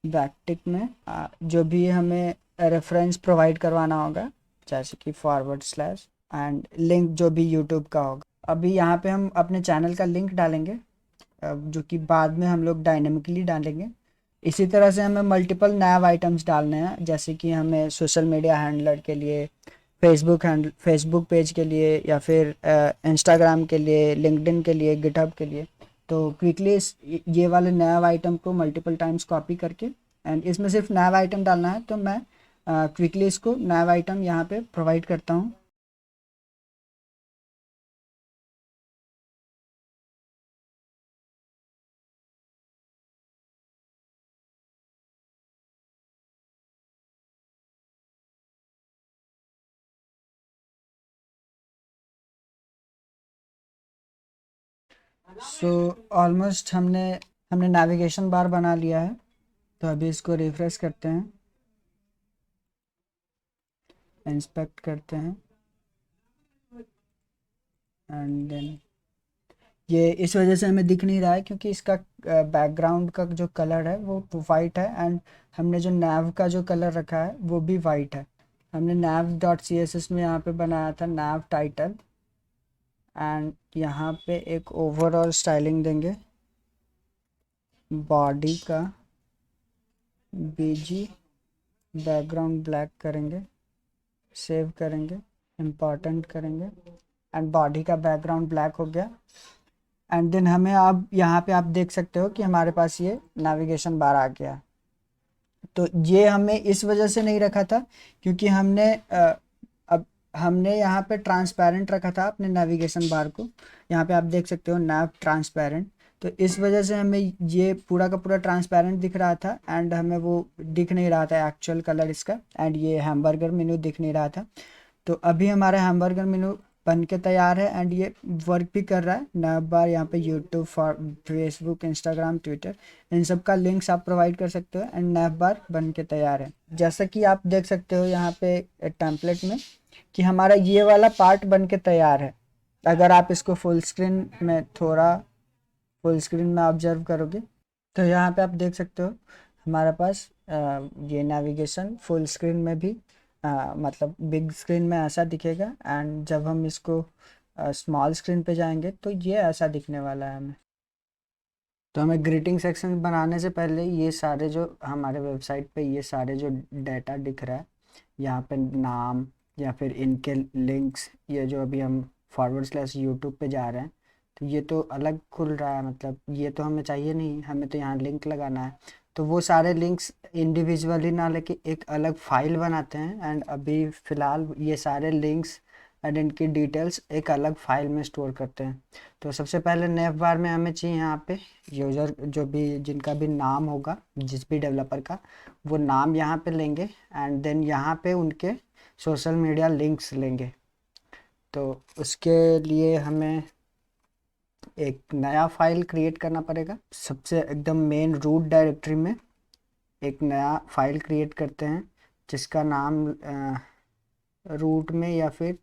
बैकटिक में जो भी हमें रेफरेंस प्रोवाइड करवाना होगा, जैसे कि / एंड लिंक जो भी यूट्यूब का होगा। अभी यहाँ पे हम अपने चैनल का लिंक डालेंगे जो कि बाद में हम लोग डायनेमिकली डालेंगे। इसी तरह से हमें मल्टीपल नैव आइटम्स डालने हैं, जैसे कि हमें सोशल मीडिया हैंडलर के लिए, फेसबुक पेज के लिए, या फिर इंस्टाग्राम के लिए, लिंक्डइन के लिए, गिटहब के लिए। तो क्विकली ये वाले नैव आइटम को मल्टीपल टाइम्स कॉपी करके, एंड इसमें सिर्फ नैव आइटम डालना है, तो मैं क्विकली इसको नैव आइटम यहाँ पे प्रोवाइड करता हूँ। सो ऑलमोस्ट हमने नेविगेशन बार बना लिया है, तो अभी इसको रिफ्रेश करते हैं, इंस्पेक्ट करते हैं, एंड देन ये इस वजह से हमें दिख नहीं रहा है क्योंकि इसका बैकग्राउंड का जो कलर है वो वाइट है, एंड हमने जो नैव का जो कलर रखा है वो भी वाइट है। हमने nav.css में यहाँ पे बनाया था nav टाइटल, एंड यहाँ पे एक ओवरऑल स्टाइलिंग देंगे, बॉडी का BG बैकग्राउंड ब्लैक करेंगे, सेव करेंगे, इम्पॉर्टेंट करेंगे, एंड बॉडी का बैकग्राउंड ब्लैक हो गया। एंड देन हमें अब यहाँ पे आप देख सकते हो कि हमारे पास ये नेविगेशन बार आ गया। तो ये हमें इस वजह से नहीं रखा था क्योंकि अब हमने यहाँ पे ट्रांसपेरेंट रखा था अपने नेविगेशन बार को, यहाँ पे आप देख सकते हो नैव ट्रांसपेरेंट, तो इस वजह से हमें ये पूरा का पूरा ट्रांसपेरेंट दिख रहा था, एंड हमें वो दिख नहीं रहा था एक्चुअल कलर इसका, एंड ये हैमबर्गर मेनू दिख नहीं रहा था। तो अभी हमारा हैमबर्गर मेनू बन के तैयार है, एंड ये वर्क भी कर रहा है। नैव बार यहाँ पे यूट्यूब, फेसबुक, इंस्टाग्राम, ट्विटर, इन सब का लिंक्स आप प्रोवाइड कर सकते हो, एंड नैव बार बन के तैयार है। जैसा कि आप देख सकते हो यहाँ पे टेम्पलेट में कि हमारा ये वाला पार्ट बन के तैयार है। अगर आप इसको फुल स्क्रीन में ऑब्जर्व करोगे तो यहाँ पे आप देख सकते हो हमारे पास ये नेविगेशन फुल स्क्रीन में भी मतलब बिग स्क्रीन में ऐसा दिखेगा, एंड जब हम इसको स्मॉल स्क्रीन पे जाएंगे तो ये ऐसा दिखने वाला है हमें। तो हमें ग्रीटिंग सेक्शन बनाने से पहले ये सारे जो हमारे वेबसाइट पे ये सारे जो डाटा दिख रहा है, यहाँ पे नाम या फिर इनके लिंक्स, ये जो अभी हम /YouTube पे जा रहे हैं, तो ये तो अलग खुल रहा है, मतलब ये तो हमें चाहिए नहीं, हमें तो यहाँ लिंक लगाना है। तो वो सारे लिंक्स इंडिविजुअली ना लेके एक अलग फाइल बनाते हैं, एंड अभी फ़िलहाल ये सारे लिंक्स एंड इनकी डिटेल्स एक अलग फाइल में स्टोर करते हैं। तो सबसे पहले नेव बार में हमें चाहिए यहाँ पे यूज़र जो भी जिनका भी नाम होगा, जिस भी डेवलपर का, वो नाम यहाँ पे लेंगे, एंड देन यहाँ पे उनके सोशल मीडिया लिंक्स लेंगे। तो उसके लिए हमें एक नया फाइल क्रिएट करना पड़ेगा। सबसे एकदम मेन रूट डायरेक्टरी में एक नया फाइल क्रिएट करते हैं जिसका नाम रूट में या फिर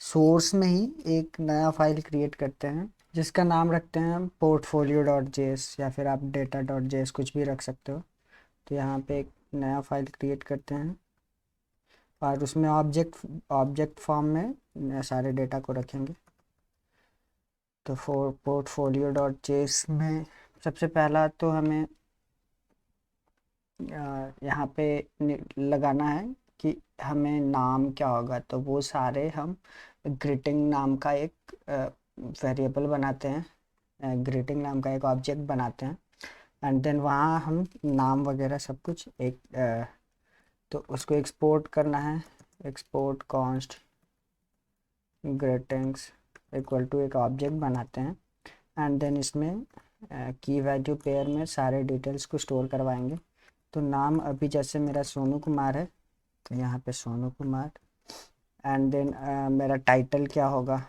सोर्स में ही एक नया फाइल क्रिएट करते हैं जिसका नाम रखते हैं पोर्टफोलियो डॉट जेएस या फिर आप डेटा डॉट जेएस कुछ भी रख सकते हो। तो यहाँ पे एक नया फाइल क्रिएट करते हैं और उसमें ऑब्जेक्ट फॉर्म में सारे डेटा को रखेंगे। तो पोर्टफोलियो डॉट जेएस में सबसे पहला तो हमें यहाँ पे लगाना है कि हमें नाम क्या होगा। तो वो सारे हम ग्रीटिंग नाम का एक वेरिएबल बनाते हैं, ग्रीटिंग नाम का एक ऑब्जेक्ट बनाते हैं एंड देन वहाँ हम नाम वगैरह सब कुछ एक तो उसको एक्सपोर्ट करना है। Export const greetings equal to एक ऑब्जेक्ट बनाते हैं एंड देन इसमें की वैल्यू पेयर में सारे डिटेल्स को स्टोर करवाएंगे। तो नाम अभी जैसे मेरा सोनू कुमार है तो यहाँ पे सोनू कुमार एंड देन मेरा टाइटल क्या होगा।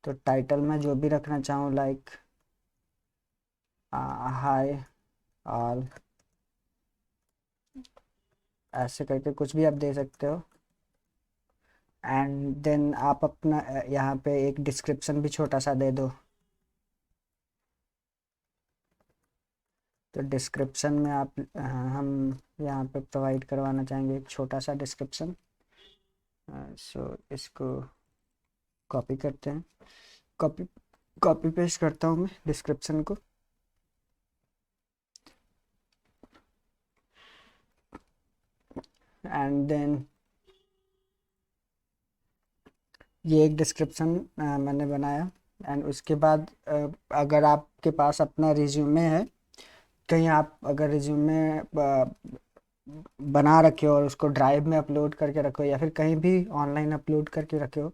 तो टाइटल में जो भी रखना चाहूँ लाइक हाय ऑल ऐसे करके कुछ भी आप दे सकते हो एंड देन आप अपना यहाँ पे एक डिस्क्रिप्शन भी छोटा सा दे दो। तो डिस्क्रिप्शन में आप हम यहाँ पे प्रोवाइड करवाना चाहेंगे एक छोटा सा डिस्क्रिप्शन। सो इसको कॉपी करते हैं, कॉपी कॉपी पेस्ट करता हूँ मैं डिस्क्रिप्शन को एंड देन ये एक डिस्क्रिप्शन मैंने बनाया एंड उसके बाद अगर आपके पास अपना रिज्यूमे है, कहीं आप अगर रिज्यूमे बना रखे हो और उसको ड्राइव में अपलोड करके रखो या फिर कहीं भी ऑनलाइन अपलोड करके रखे हो,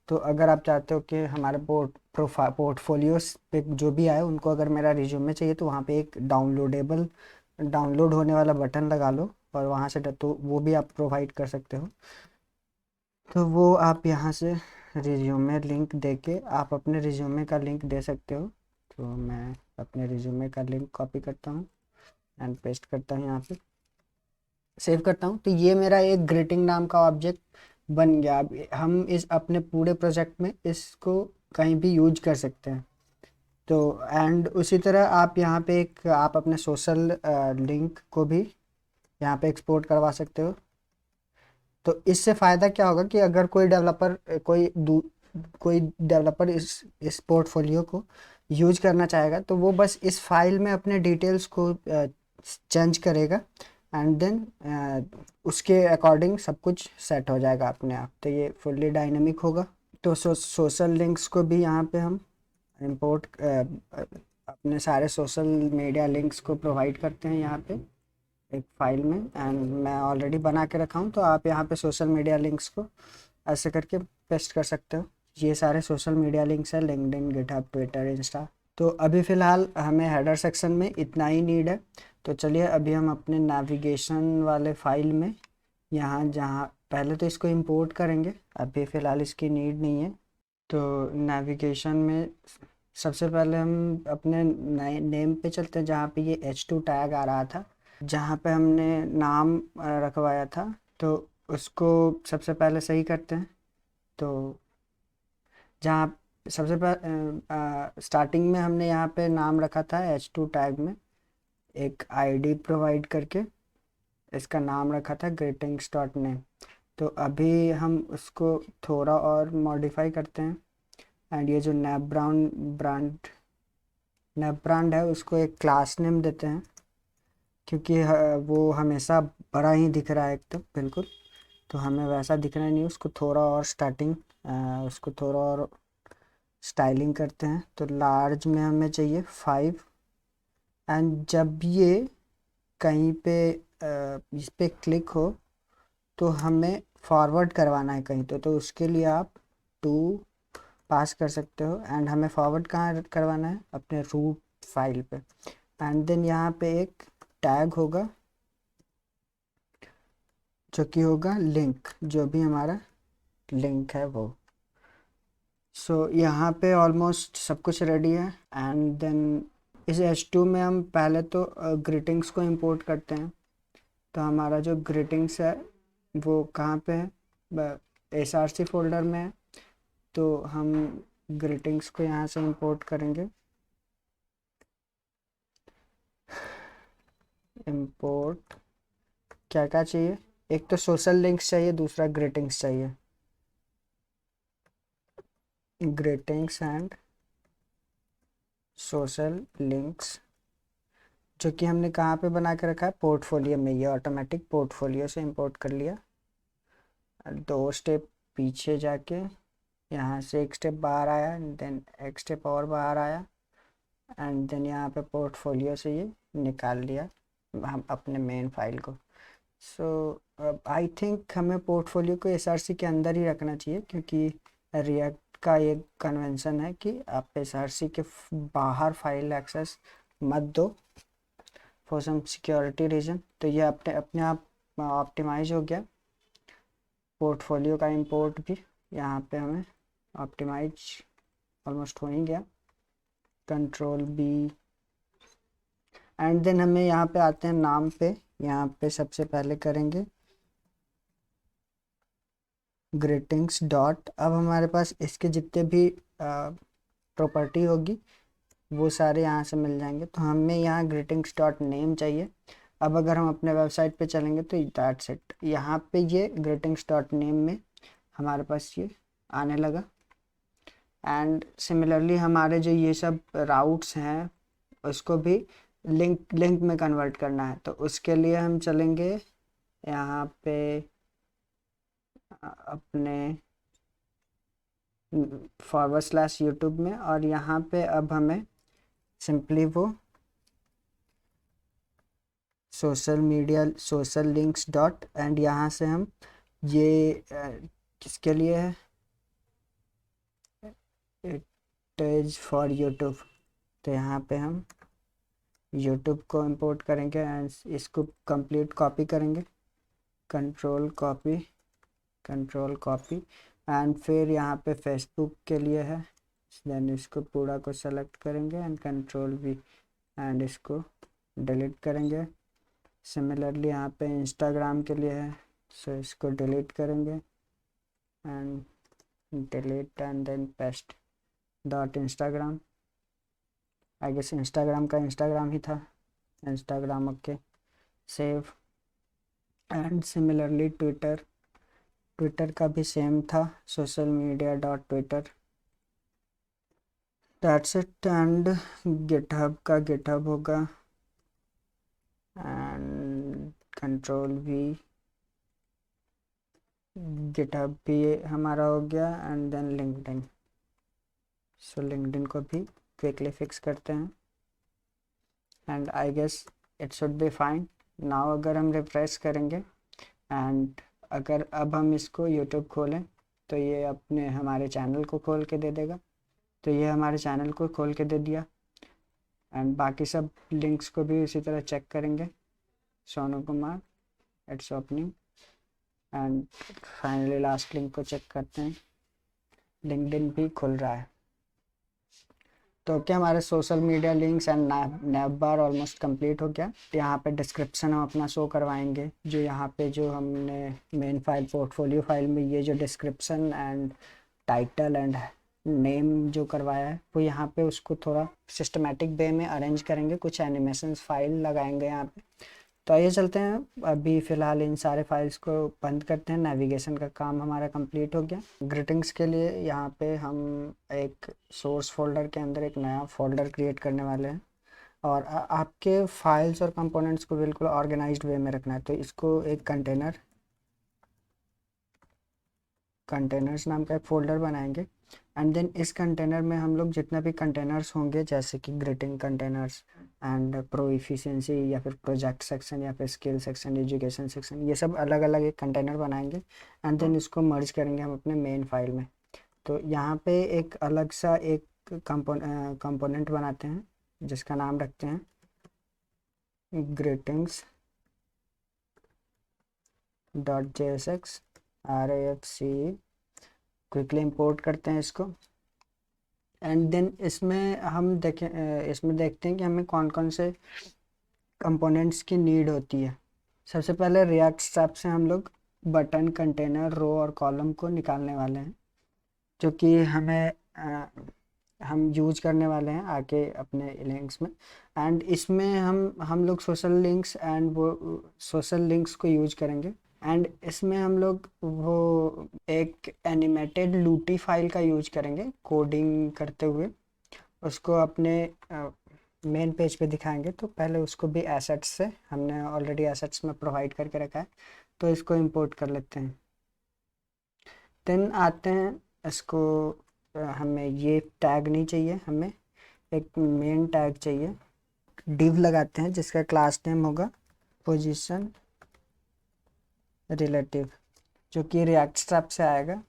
तो अगर आप चाहते हो कि हमारे पोर्टफोलियोस पे जो भी आए उनको अगर मेरा रिज्यूमे चाहिए तो वहाँ पे एक डाउनलोड होने वाला बटन लगा लो और वहाँ से तो वो भी आप प्रोवाइड कर सकते हो। तो वो आप यहाँ से रिज्यूमे लिंक दे के आप अपने रिज्यूमे का लिंक दे सकते हो। तो मैं अपने रिज्यूमे का लिंक कॉपी करता हूँ एंड पेस्ट करता हूँ यहाँ पे, सेव करता हूँ। तो ये मेरा एक ग्रीटिंग नाम का ऑब्जेक्ट बन गया। अब हम इस अपने पूरे प्रोजेक्ट में इसको कहीं भी यूज कर सकते हैं। तो एंड उसी तरह आप यहाँ पे एक आप अपने सोशल लिंक को भी यहाँ पे एक्सपोर्ट करवा सकते हो। तो इससे फ़ायदा क्या होगा कि अगर कोई डेवलपर इस पोर्टफोलियो को यूज करना चाहेगा तो वो बस इस फाइल में अपने डिटेल्स को चेंज करेगा एंड देन उसके अकॉर्डिंग सब कुछ सेट हो जाएगा अपने आप। तो ये फुल्ली डायनेमिक होगा। तो सोशल लिंक्स को भी यहाँ पे हम इंपोर्ट अपने सारे सोशल मीडिया लिंक्स को प्रोवाइड करते हैं यहाँ पे एक फाइल में एंड मैं ऑलरेडी बना के रखा हूँ। तो आप यहाँ पे सोशल मीडिया लिंक्स को ऐसे करके पेस्ट कर सकते हो। ये सारे सोशल मीडिया लिंक्स हैं, लिंक्डइन, गिटहब, ट्विटर, इंस्टा। तो अभी फ़िलहाल हमें हेडर सेक्शन में इतना ही नीड है। तो चलिए अभी हम अपने नेविगेशन वाले फाइल में यहाँ जहाँ पहले तो इसको इंपोर्ट करेंगे, अभी फ़िलहाल इसकी नीड नहीं है। तो नेविगेशन में सबसे पहले हम अपने नेम पे चलते हैं जहाँ पे ये H2 टैग आ रहा था, जहाँ पे हमने नाम रखवाया था। तो उसको सबसे पहले सही करते हैं। तो जहाँ सबसे पहले स्टार्टिंग में हमने यहाँ पे नाम रखा था H2 टैग में एक आईडी प्रोवाइड करके, इसका नाम रखा था ग्रीटिंग्स डॉट नेम। तो अभी हम उसको थोड़ा और मॉडिफाई करते हैं एंड ये जो नैप ब्रांड है उसको एक क्लास नेम देते हैं क्योंकि वो हमेशा बड़ा ही दिख रहा है एक तो बिल्कुल। तो हमें वैसा दिखना नहीं, उसको थोड़ा और उसको थोड़ा और स्टाइलिंग करते हैं। तो लार्ज में हमें चाहिए 5 एंड जब ये कहीं पे इस पे क्लिक हो तो हमें फॉरवर्ड करवाना है कहीं तो उसके लिए आप 2 पास कर सकते हो एंड हमें फॉरवर्ड कहाँ करवाना है अपने रूट फाइल पे। एंड देन यहाँ पे एक टैग होगा जो कि होगा लिंक, जो भी हमारा लिंक है वो। सो यहाँ पे ऑलमोस्ट सब कुछ रेडी है। एंड देन इस H2 में हम पहले तो ग्रीटिंग्स को इंपोर्ट करते हैं। तो हमारा जो ग्रीटिंग्स है वो कहाँ पे है, SRC फोल्डर में है। तो हम ग्रीटिंग्स को यहाँ से इंपोर्ट करेंगे। इंपोर्ट क्या क्या चाहिए, एक तो सोशल लिंक्स चाहिए, दूसरा ग्रीटिंग्स चाहिए। ग्रीटिंग्स एंड सोशल लिंक्स, जो कि हमने कहाँ पे बना के रखा है, पोर्टफोलियो में। ये ऑटोमेटिक पोर्टफोलियो से इंपोर्ट कर लिया। 2 स्टेप पीछे जाके यहाँ से एक स्टेप बाहर आया, देन एक स्टेप और बाहर आया, एंड देन यहाँ पे पोर्टफोलियो से ये निकाल लिया हम अपने मेन फाइल को। सो आई थिंक हमें पोर्टफोलियो को SRC के अंदर ही रखना चाहिए, क्योंकि रिएक्ट का ये कन्वेंशन है कि आप SRC के बाहर फाइल एक्सेस मत दो फॉर सम सिक्योरिटी रीजन। तो ये अपने अपने आप ऑप्टिमाइज हो गया। पोर्टफोलियो का इंपोर्ट भी यहाँ पे हमें ऑप्टिमाइज ऑलमोस्ट हो ही गया। Ctrl+B, एंड देन हमें यहाँ पे आते हैं नाम पे। यहाँ पे सबसे पहले करेंगे ग्रीटिंग्स डॉट। अब हमारे पास इसके जितने भी प्रॉपर्टी होगी वो सारे यहाँ से मिल जाएंगे। तो हमें यहाँ ग्रीटिंग्स डॉट नेम चाहिए। अब अगर हम अपने वेबसाइट पे चलेंगे तो दैट्स इट, यहाँ पे ये ग्रीटिंग्स डॉट नेम में हमारे पास ये आने लगा। एंड सिमिलरली हमारे जो ये सब राउट्स हैं उसको भी लिंक लिंक में कन्वर्ट करना है। तो उसके लिए हम चलेंगे यहाँ पे अपने /YouTube में, और यहाँ पे अब हमें सिंपली वो सोशल लिंक्स डॉट, एंड यहाँ से हम ये किसके लिए है, इट इज फॉर यूट्यूब। तो यहाँ पे हम यूट्यूब को इंपोर्ट करेंगे एंड इसको कंप्लीट कॉपी करेंगे। कंट्रोल कॉपी एंड फिर यहाँ पे फेसबुक के लिए है, देन इसको पूरा को सेलेक्ट करेंगे एंड Ctrl+V, एंड इसको डिलीट करेंगे। सिमिलरली यहाँ पे इंस्टाग्राम के लिए है, सो इसको डिलीट करेंगे and delete and then paste .Instagram। I guess Instagram का इंस्टाग्राम ही था, Instagram. Okay, save. And similarly Twitter का भी सेम था, social media dot Twitter. That's it. And GitHub का गिटहब होगा एंड Ctrl+V, गिटहब भी हमारा हो गया। And then LinkedIn, so LinkedIn को भी क्विकली फिक्स करते हैं and I guess it should be fine now. अगर हम रिफ्रेश करेंगे एंड अगर अब हम इसको यूट्यूब खोलें तो ये अपने हमारे चैनल को खोल के दे देगा। तो ये हमारे चैनल को खोल के दे दिया। एंड बाकी सब लिंक्स को भी इसी तरह चेक करेंगे। Sonu Kumar, it's opening. And finally last link को चेक करते हैं, लिंक्डइन भी खुल रहा है। तो क्या हमारे social media links and naive bar almost complete हो गया। यहाँ पे डिस्क्रिप्शन हम अपना शो करवाएंगे, जो यहाँ पे जो हमने मेन फाइल पोर्टफोलियो फाइल में ये जो description and title and name जो करवाया है वो यहाँ पे उसको थोड़ा सिस्टमेटिक वे में अरेंज करेंगे, कुछ एनिमेशंस फाइल लगाएंगे यहाँ पे। तो आइए चलते हैं, अभी फ़िलहाल इन सारे फाइल्स को बंद करते हैं। नेविगेशन का काम हमारा कंप्लीट हो गया। ग्रीटिंग्स के लिए यहाँ पे हम एक सोर्स फोल्डर के अंदर एक नया फोल्डर क्रिएट करने वाले हैं, और आपके फाइल्स और कंपोनेंट्स को बिल्कुल ऑर्गेनाइज्ड वे में रखना है। तो इसको एक कंटेनर्स नाम का एक फ़ोल्डर बनाएंगे। एंड देन इस कंटेनर में हम लोग जितना भी कंटेनर्स होंगे, जैसे कि greeting containers and pro efficiency या फिर प्रोजेक्ट सेक्शन या फिर स्किल सेक्शन, एजुकेशन सेक्शन, ये सब अलग अलग एक कंटेनर बनाएंगे एंड देन इसको मर्ज करेंगे हम अपने मेन फाइल में। तो यहाँ पे एक अलग सा एक कंपोनेंट बनाते हैं जिसका नाम रखते हैं greetings .jsx RAFC। Quickly import करते हैं इसको एंड देन इसमें हम इसमें देखते हैं कि हमें कौन कौन से कंपोनेंट्स की नीड होती है। सबसे पहले रिएक्ट स्ट्रैप से हम लोग बटन, कंटेनर, रो और कॉलम को निकालने वाले हैं, जो कि हम यूज करने वाले हैं आगे अपने लिंक्स में। एंड इसमें हम लोग सोशल लिंक्स एंड वो सोशल लिंक्स को यूज करेंगे। एंड इसमें हम लोग वो एक एनिमेटेड लूटी फाइल का यूज करेंगे कोडिंग करते हुए, उसको अपने मेन पेज पे दिखाएंगे। तो पहले उसको भी एसेट्स से, हमने ऑलरेडी एसेट्स में प्रोवाइड करके रखा है, तो इसको इंपोर्ट कर लेते हैं। देन आते हैं इसको, हमें ये टैग नहीं चाहिए, हमें एक मेन टैग चाहिए। डिव लगाते हैं जिसका क्लास नेम होगा पोजीशन रिलेटिव, जो कि रिएक्ट स्ट्रैप से आएगा।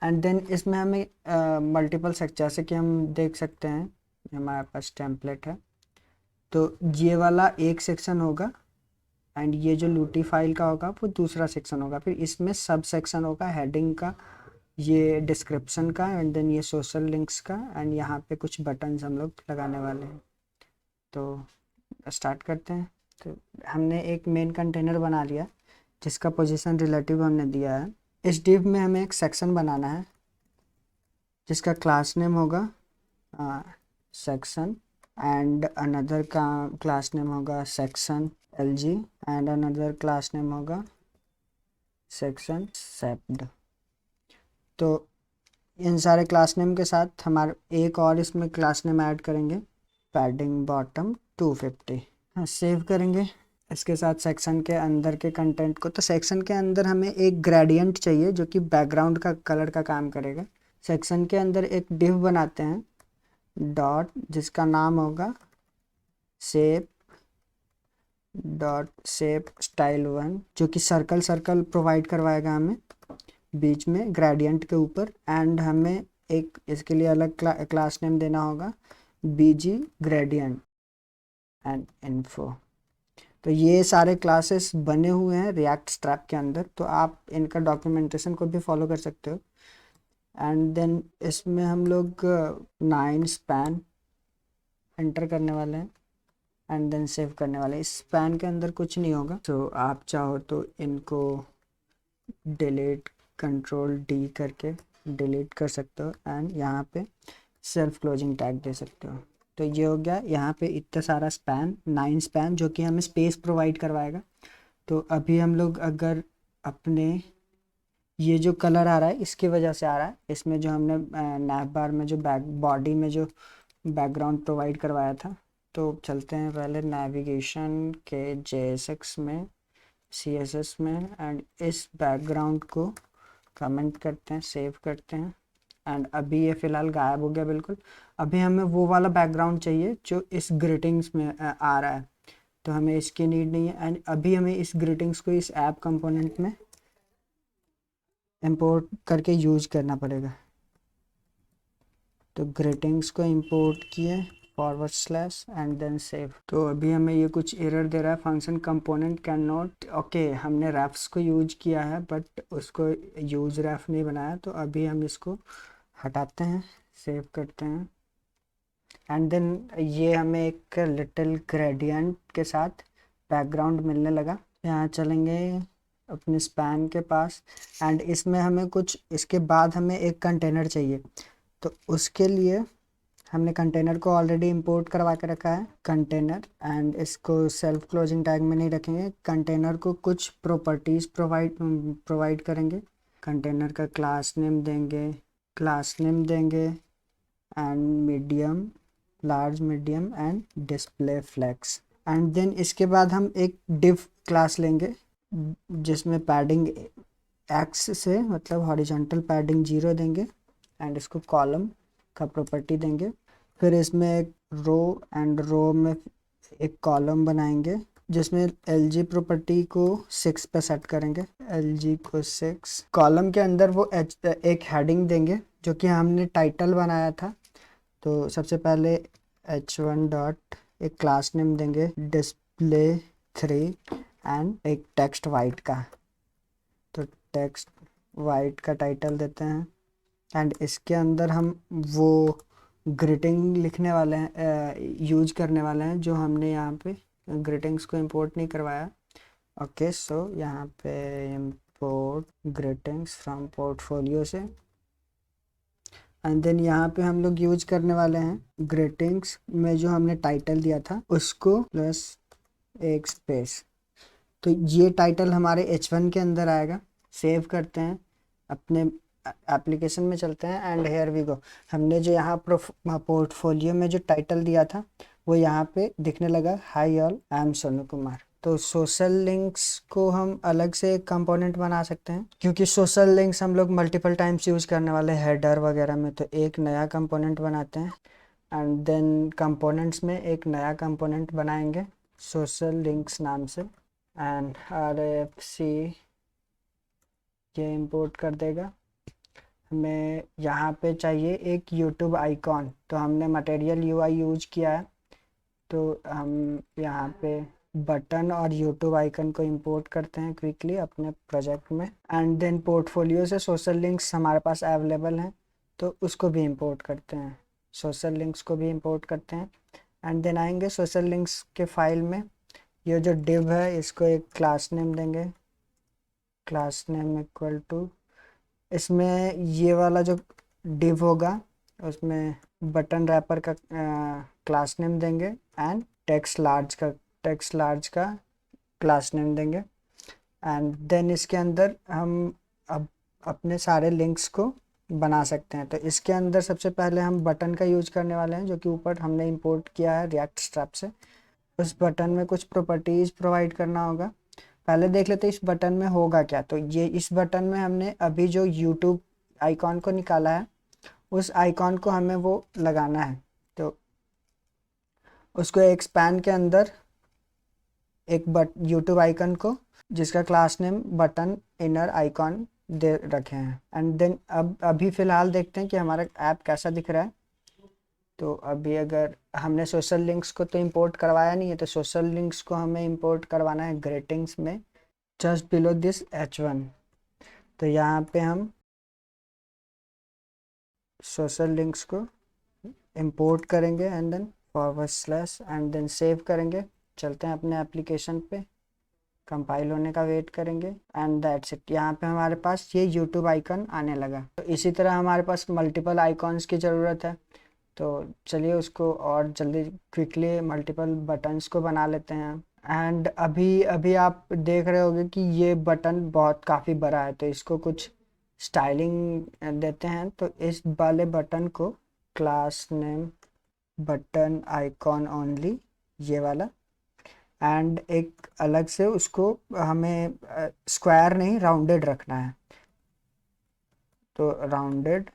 एंड देन इसमें हमें मल्टीपल सेक्शन, जैसे कि हम देख सकते हैं हमारे पास टेम्पलेट है, तो ये वाला एक सेक्शन होगा एंड ये जो लूटी फाइल का होगा वो दूसरा सेक्शन होगा। फिर इसमें सब सेक्शन होगा, हेडिंग का, ये डिस्क्रिप्शन का, एंड देन ये सोशल लिंक्स का, एंड यहाँ पे कुछ बटन्स हम लोग लगाने वाले हैं। तो स्टार्ट करते हैं। तो हमने एक मेन कंटेनर बना लिया जिसका पोजीशन रिलेटिव हमने दिया है। इस डिव में हमें एक सेक्शन बनाना है जिसका क्लास नेम होगा सेक्शन, एंड अनदर का क्लास नेम होगा section LG, and another class name होगा सेक्शन सेप्ड। तो इन सारे क्लास नेम के साथ हमारे एक और इसमें क्लास नेम ऐड करेंगे, पैडिंग बॉटम 250। हाँ, सेव करेंगे। इसके साथ सेक्शन के अंदर के कंटेंट को, तो सेक्शन के अंदर हमें एक ग्रेडियंट चाहिए जो कि बैकग्राउंड का कलर का काम करेगा। सेक्शन के अंदर एक डिव बनाते हैं डॉट, जिसका नाम होगा शेप डॉट शेप स्टाइल 1, जो कि सर्कल सर्कल प्रोवाइड करवाएगा हमें बीच में ग्रेडियंट के ऊपर। एंड हमें एक इसके लिए अलग क्लास नेम देना होगा BG ग्रेडियंट एंड इन्फो। तो ये सारे क्लासेस बने हुए हैं रिएक्ट स्ट्रैप के अंदर, तो आप इनका डॉक्यूमेंटेशन को भी फॉलो कर सकते हो। एंड देन इसमें हम लोग 9 स्पैन एंटर करने वाले हैं एंड देन सेव करने वाले हैं। इस स्पैन के अंदर कुछ नहीं होगा, तो आप चाहो तो इनको डिलीट, कंट्रोल D करके डिलीट कर सकते हो एंड यहाँ पे सेल्फ क्लोजिंग टैग दे सकते हो। तो ये हो गया यहाँ पे इतना सारा स्पैन, 9 स्पैन, जो कि हमें स्पेस प्रोवाइड करवाएगा। तो अभी हम लोग अगर अपने ये जो कलर आ रहा है इसकी वजह से आ रहा है, इसमें जो हमने नैव बार में जो बॉडी में जो बैकग्राउंड प्रोवाइड करवाया था। तो चलते हैं पहले नेविगेशन के JSX में, CSS में, एंड इस बैकग्राउंड को कमेंट करते हैं, सेव करते हैं। एंड अभी ये फ़िलहाल गायब हो गया बिल्कुल। अभी हमें वो वाला बैकग्राउंड चाहिए जो इस ग्रीटिंग्स में आ रहा है, तो हमें इसकी नीड नहीं है। एंड अभी हमें इस ग्रीटिंग्स को इस ऐप कंपोनेंट में इंपोर्ट करके यूज करना पड़ेगा। तो ग्रीटिंग्स को इंपोर्ट किए / एंड देन सेव। तो अभी हमें ये कुछ एरर दे रहा है, function component can not, okay हमने रेफ्स को यूज किया है बट उसको यूज रेफ नहीं बनाया। तो अभी हम इसको हटाते हैं, सेव करते हैं। एंड देन ये हमें एक लिटिल ग्रेडियंट के साथ बैकग्राउंड मिलने लगा। यहाँ चलेंगे अपने स्पैन के पास, एंड इसमें हमें कुछ, इसके बाद हमें एक कंटेनर चाहिए। तो उसके लिए हमने कंटेनर को ऑलरेडी इंपोर्ट करवा के रखा है, कंटेनर, एंड इसको सेल्फ क्लोजिंग टैग में नहीं रखेंगे। कंटेनर को कुछ प्रॉपर्टीज़ प्रोवाइड करेंगे। कंटेनर का क्लास नेम देंगे and medium, large, medium and display flex. And then इसके बाद हम एक डिव क्लास लेंगे जिसमें पैडिंग X से, मतलब हॉरिजॉन्टल पैडिंग 0 देंगे एंड इसको कॉलम का प्रॉपर्टी देंगे। फिर इसमें एक रो में एक कॉलम बनाएंगे जिसमें LG प्रॉपर्टी को 6 पे सेट करेंगे, LG को 6। कॉलम के अंदर वो एक हेडिंग देंगे जो कि हमने टाइटल बनाया था। तो सबसे पहले H1 डॉट, एक क्लास नेम देंगे display3 एंड एक टेक्स्ट वाइट का, तो टेक्स्ट वाइट का टाइटल देते हैं। एंड इसके अंदर हम वो ग्रीटिंग लिखने वाले हैं, यूज करने वाले हैं जो हमने यहाँ पे ग्रीटिंग्स को इंपोर्ट नहीं करवाया। ओके, सो यहाँ पे इंपोर्ट ग्रीटिंग्स फ्रॉम पोर्टफोलियो से, एंड देन यहाँ पे हम लोग यूज करने वाले हैं ग्रीटिंग्स में जो हमने टाइटल दिया था उसको प्लस एक स्पेस। तो ये टाइटल हमारे H1 के अंदर आएगा। सेव करते हैं, अपने एप्लीकेशन में चलते हैं एंड हेयर वी गो। हमने जो यहाँ पोर्टफोलियो में जो टाइटल दिया था वो यहाँ पे दिखने लगा, high all I am Sonu Kumar. तो सोशल लिंक्स को हम अलग से एक कंपोनेंट बना सकते हैं, क्योंकि सोशल लिंक्स हम लोग मल्टीपल टाइम्स यूज करने वाले हेडर वगैरह में। तो एक नया कंपोनेंट बनाते हैं एंड देन कंपोनेंट्स में एक नया कंपोनेंट बनाएंगे सोशल लिंक्स नाम से, एंड RFC ये इंपोर्ट कर देगा। हमें यहाँ पे चाहिए एक यूट्यूब आइकॉन, तो हमने मटेरियल UI यूज किया है, तो हम यहाँ पे बटन और यूट्यूब आइकन को इंपोर्ट करते हैं क्विकली अपने प्रोजेक्ट में। एंड देन पोर्टफोलियो से सोशल लिंक्स हमारे पास अवेलेबल हैं तो उसको भी इंपोर्ट करते हैं, सोशल लिंक्स को भी इंपोर्ट करते हैं। एंड देन आएंगे सोशल लिंक्स के फाइल में, ये जो डिव है इसको एक क्लास नेम देंगे, क्लास नेम इक्वल टू, इसमें ये वाला जो डिव होगा उसमें बटन रैपर का क्लास नेम देंगे एंड टेक्स्ट लार्ज का क्लास नेम देंगे। एंड देन इसके अंदर हम अब अपने सारे लिंक्स को बना सकते हैं। तो इसके अंदर सबसे पहले हम बटन का यूज करने वाले हैं जो कि ऊपर हमने इंपोर्ट किया है रिएक्ट स्ट्रैप से। उस बटन में कुछ प्रॉपर्टीज प्रोवाइड करना होगा। पहले देख लेते हैं इस बटन में होगा क्या। तो ये इस बटन में हमने अभी जो यूट्यूब आइकॉन को निकाला है उस आइकॉन को हमें वो लगाना है। तो उसको एक स्पैन के अंदर एक यूट्यूब आइकन को जिसका class name button inner icon दे रखे हैं। एंड देन अब अभी फ़िलहाल देखते हैं कि हमारा ऐप कैसा दिख रहा है। तो अभी अगर हमने सोशल लिंक्स को तो इंपोर्ट करवाया नहीं है, तो सोशल लिंक्स को हमें इंपोर्ट करवाना है ग्रीटिंग्स में जस्ट बिलो दिस H1। तो यहाँ पे हम सोशल लिंक्स को इंपोर्ट करेंगे and then forward slash and then save करेंगे। चलते हैं अपने एप्लीकेशन पे, कंपाइल होने का वेट करेंगे एंड दैट्स इट। यहाँ पे हमारे पास ये यूट्यूब आइकन आने लगा। तो इसी तरह हमारे पास मल्टीपल आइकॉन्स की ज़रूरत है, तो चलिए उसको और जल्दी क्विकली मल्टीपल बटन्स को बना लेते हैं। एंड अभी अभी आप देख रहे होंगे कि ये बटन बहुत काफ़ी बड़ा है, तो इसको कुछ स्टाइलिंग देते हैं। तो इस वाले बटन को class name button icon only, ये वाला, एंड एक अलग से उसको हमें स्क्वायर नहीं राउंडेड रखना है। तो राउंडेड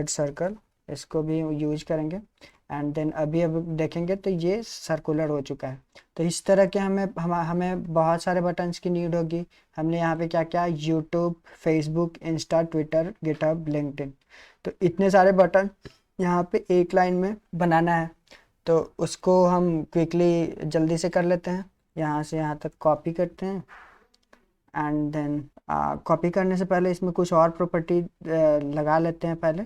सर्कल इसको भी यूज करेंगे। एंड देन अभी अब देखेंगे तो ये सर्कुलर हो चुका है। तो इस तरह के हमें बहुत सारे बटन्स की नीड होगी। हमने यहाँ पे क्या क्या, YouTube, Facebook, Insta, Twitter, GitHub, LinkedIn, तो इतने सारे बटन यहाँ पे एक लाइन में बनाना है। तो उसको हम क्विकली जल्दी से कर लेते हैं। यहाँ से यहाँ तक कॉपी करते हैं एंड देन कॉपी करने से पहले इसमें कुछ और प्रॉपर्टी लगा लेते हैं पहले,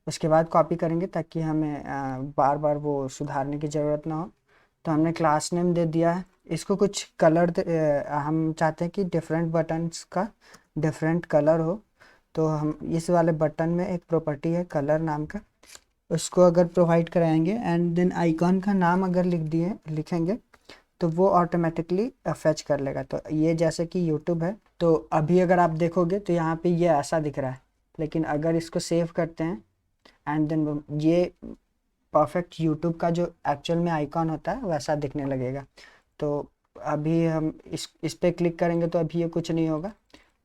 उसके बाद कॉपी करेंगे ताकि हमें बार बार वो सुधारने की ज़रूरत ना हो। तो हमने क्लास नेम दे दिया है, इसको कुछ कलर हम चाहते हैं कि डिफरेंट बटन्स का डिफरेंट कलर हो। तो हम इस वाले बटन में एक प्रॉपर्टी है कलर नाम का, उसको अगर प्रोवाइड कराएंगे एंड देन आइकॉन का नाम अगर लिखेंगे तो वो ऑटोमेटिकली फेच कर लेगा। तो ये जैसे कि यूट्यूब है, तो अभी अगर आप देखोगे तो यहाँ पे ये ऐसा दिख रहा है, लेकिन अगर इसको सेव करते हैं एंड देन ये परफेक्ट यूट्यूब का जो एक्चुअल में आइकॉन होता है वैसा दिखने लगेगा। तो अभी हम इस पे क्लिक करेंगे तो अभी ये कुछ नहीं होगा।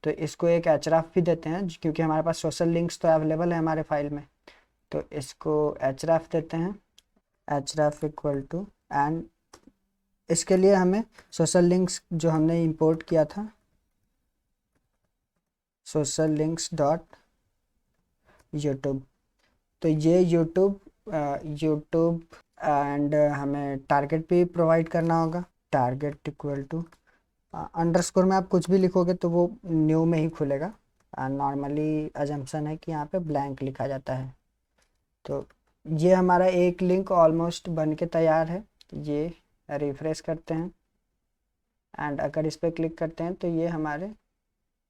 तो इसको एक href भी देते हैं क्योंकि हमारे पास सोशल लिंक्स तो अवेलेबल है हमारे फाइल में। तो इसको href देते हैं, href इक्वल टू, एंड इसके लिए हमें सोशल लिंक्स जो हमने इंपोर्ट किया था, सोशल लिंक्स डॉट यूट्यूब, तो ये यूट्यूब एंड हमें टारगेट भी प्रोवाइड करना होगा। टारगेट इक्वल टू अंडरस्कोर में आप कुछ भी लिखोगे तो वो न्यू में ही खुलेगा, नॉर्मली अजम्पशन है कि यहाँ पे ब्लैंक लिखा जाता है। तो ये हमारा एक लिंक ऑलमोस्ट बन के तैयार है। ये रिफ्रेश करते हैं एंड अगर इस पर क्लिक करते हैं तो ये हमारे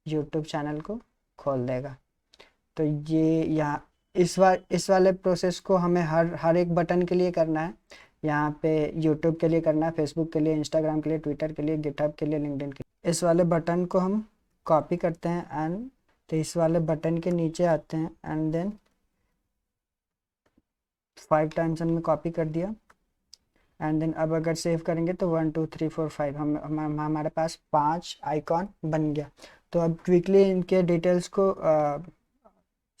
यूट्यूब चैनल को खोल देगा। तो ये यहाँ इस वाले प्रोसेस को हमें हर एक बटन के लिए करना है। यहाँ पे यूट्यूब के लिए करना है, फेसबुक के लिए, इंस्टाग्राम के लिए, ट्विटर के लिए, गिटहब के लिए, लिंक्डइन के लिए। इस वाले बटन को हम कॉपी करते हैं एंड तो इस वाले बटन के नीचे आते हैं एंड देन 5 टाइम्स हमने कॉपी कर दिया एंड देन अब अगर सेव करेंगे तो 1 2 3 4 5 हमारे पास 5 आइकॉन बन गया। तो अब क्विकली इनके डिटेल्स को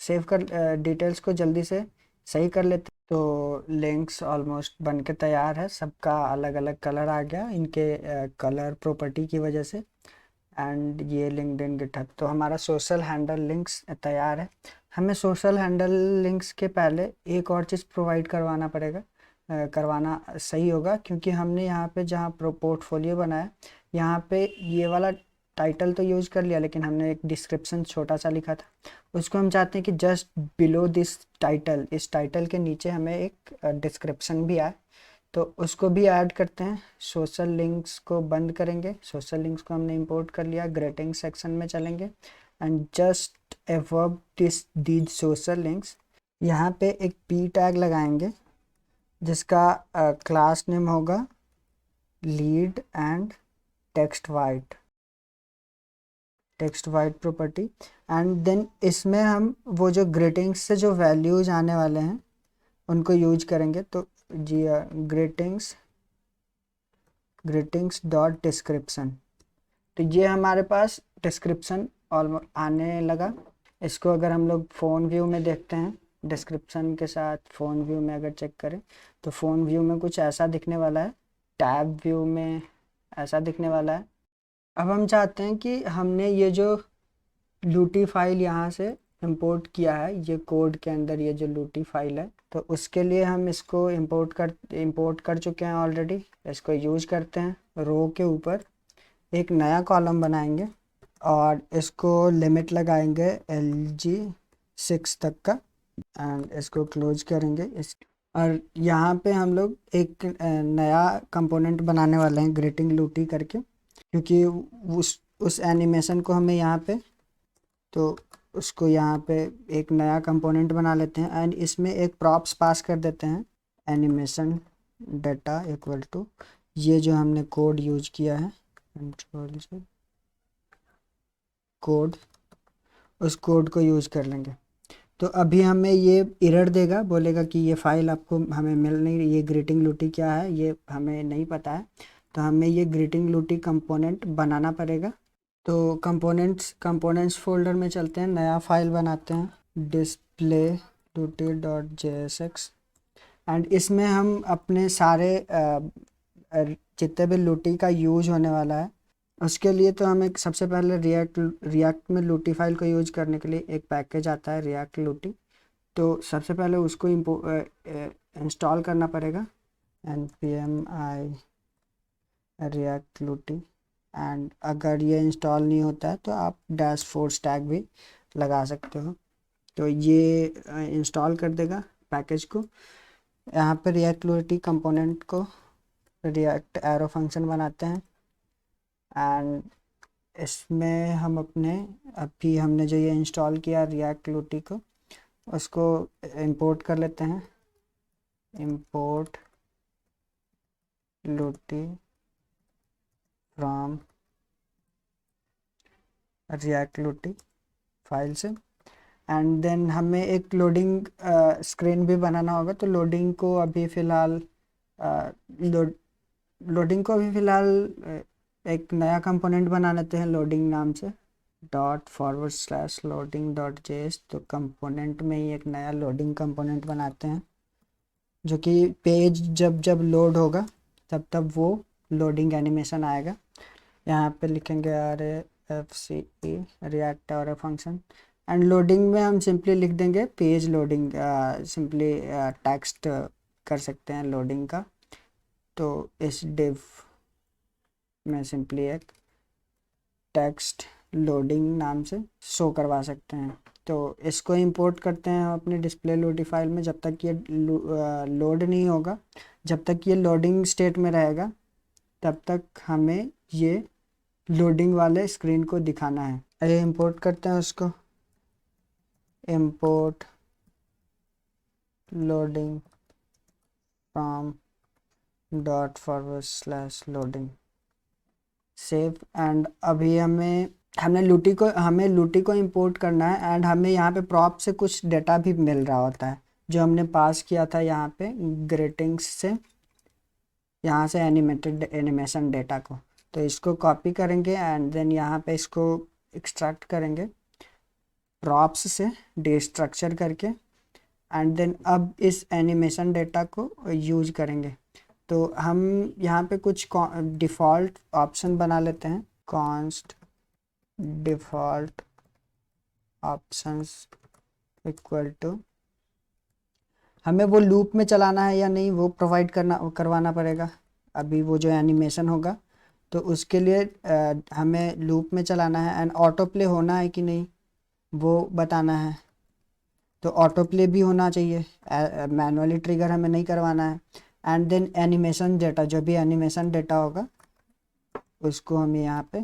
सेव कर डिटेल्स को जल्दी से सही कर लेते। तो लिंक्स ऑलमोस्ट बन के तैयार है, सबका अलग अलग कलर आ गया इनके कलर प्रॉपर्टी की वजह से। एंड ये लिंक्डइन गिटहब, तो हमारा सोशल हैंडल लिंक्स तैयार है। हमें सोशल हैंडल लिंक्स के पहले एक और चीज़ प्रोवाइड करवाना पड़ेगा, करवाना सही होगा, क्योंकि हमने यहाँ पे जहाँ पोर्टफोलियो बनाया यहाँ पे ये वाला टाइटल तो यूज़ कर लिया, लेकिन हमने एक डिस्क्रिप्शन छोटा सा लिखा था, उसको हम चाहते हैं कि जस्ट बिलो दिस टाइटल, इस टाइटल के नीचे हमें एक डिस्क्रिप्शन भी आए। तो उसको भी ऐड करते हैं। सोशल लिंक्स को बंद करेंगे, सोशल लिंक्स को हमने इंपोर्ट कर लिया, ग्रेटिंग सेक्शन में चलेंगे and just above these social links. यहाँ पे एक पी टैग लगाएंगे जिसका क्लास नेम होगा lead and text white property. And then इसमें हम वो जो ग्रीटिंग्स से जो वैल्यूज आने वाले हैं उनको यूज करेंगे। तो जी ग्रीटिंग्स डॉट डिस्क्रिप्शन, तो ये हमारे पास डिस्क्रिप्शन ऑलमोस्ट आने लगा। इसको अगर हम लोग फ़ोन व्यू में देखते हैं, डिस्क्रिप्शन के साथ फ़ोन व्यू में अगर चेक करें तो फ़ोन व्यू में कुछ ऐसा दिखने वाला है, टैब व्यू में ऐसा दिखने वाला है। अब हम चाहते हैं कि हमने ये जो लूटी फाइल यहाँ से इंपोर्ट किया है, ये कोड के अंदर ये जो लूटी फाइल है, तो उसके लिए हम इसको इंपोर्ट कर चुके हैं ऑलरेडी। इसको यूज करते हैं। रो के ऊपर एक नया कॉलम बनाएंगे और इसको लिमिट लगाएंगे LG6 तक का एंड इसको क्लोज करेंगे और यहाँ पे हम लोग एक नया कंपोनेंट बनाने वाले हैं ग्रीटिंग लूटी करके, क्योंकि उस एनिमेशन को हमें यहाँ पे, तो उसको यहाँ पे एक नया कंपोनेंट बना लेते हैं एंड इसमें एक प्रॉप्स पास कर देते हैं, एनिमेशन डाटा इक्वल टू ये जो हमने कोड यूज किया है, कंट्रोल से कोड, उस कोड को यूज कर लेंगे। तो अभी हमें ये एरर देगा, बोलेगा कि ये फाइल आपको हमें मिल नहीं रही, ये ग्रीटिंग लूटी क्या है ये हमें नहीं पता है। तो हमें ये ग्रीटिंग लूटी कंपोनेंट बनाना पड़ेगा। तो कंपोनेंट्स फोल्डर में चलते हैं, नया फाइल बनाते हैं डिस्प्ले लूटी डॉट JSX एंड इसमें हम अपने सारे जितने भी लूटी का यूज होने वाला है उसके लिए, तो हमें सबसे पहले रिएक्ट में लूटी फाइल को यूज करने के लिए एक पैकेज आता है रिएक्ट लूटी। तो सबसे पहले उसको इंस्टॉल करना पड़ेगा npm i रिएक्ट लूटी एंड अगर ये इंस्टॉल नहीं होता है तो आप -4 टैग भी लगा सकते हो। तो ये इंस्टॉल कर देगा पैकेज को। यहाँ पे रिएक्ट लूटी कंपोनेंट को रिएक्ट एरो फंक्शन बनाते हैं एंड इसमें हम अपने अभी हमने जो ये इंस्टॉल किया रिएक्ट लूटी को उसको इंपोर्ट कर लेते हैं, इंपोर्ट लूटी फ्रॉम रिएक्ट लूटी फाइल से एंड देन हमें एक लोडिंग स्क्रीन भी बनाना होगा। तो लोडिंग को अभी फ़िलहाल एक नया कंपोनेंट बना लेते हैं लोडिंग नाम से ./loading.js। तो कंपोनेंट में ही एक नया लोडिंग कंपोनेंट बनाते हैं जो कि पेज जब जब लोड होगा तब तब वो लोडिंग एनिमेशन आएगा। यहाँ पे लिखेंगे RAFCE react arrow function and loading में हम सिंपली लिख देंगे पेज लोडिंग, सिंपली टेक्स्ट कर सकते हैं लोडिंग का। तो इस डिव में सिंपली एक टेक्स्ट लोडिंग नाम से शो करवा सकते हैं। तो इसको इंपोर्ट करते हैं हम अपने डिस्प्ले लोडी फाइल में। जब तक ये लोड नहीं होगा, जब तक ये लोडिंग स्टेट में रहेगा, तब तक हमें ये लोडिंग वाले स्क्रीन को दिखाना है। ये इंपोर्ट करते हैं उसको, import loading from ./loading save. And अभी हमें लूटी को इंपोर्ट करना है। एंड हमें यहाँ पे प्रॉप से कुछ डेटा भी मिल रहा होता है जो हमने पास किया था यहाँ पे ग्रीटिंग्स से, यहाँ से एनिमेशन डेटा को। तो इसको कॉपी करेंगे एंड देन यहाँ पे इसको एक्सट्रैक्ट करेंगे प्रॉप्स से डिस्ट्रक्चर करके। एंड देन अब इस एनिमेशन डेटा को यूज करेंगे। तो हम यहाँ पे कुछ डिफ़ॉल्ट ऑप्शन बना लेते हैं। Const default options equal to, हमें वो लूप में चलाना है या नहीं वो करवाना पड़ेगा। अभी वो जो एनिमेशन होगा तो उसके लिए हमें लूप में चलाना है। एंड ऑटो प्ले होना है कि नहीं वो बताना है। तो ऑटो प्ले भी होना चाहिए, मैनुअली ट्रिगर हमें नहीं करवाना है। एंड देन एनिमेशन डेटा, जो भी एनिमेशन डेटा होगा उसको हमें यहाँ पे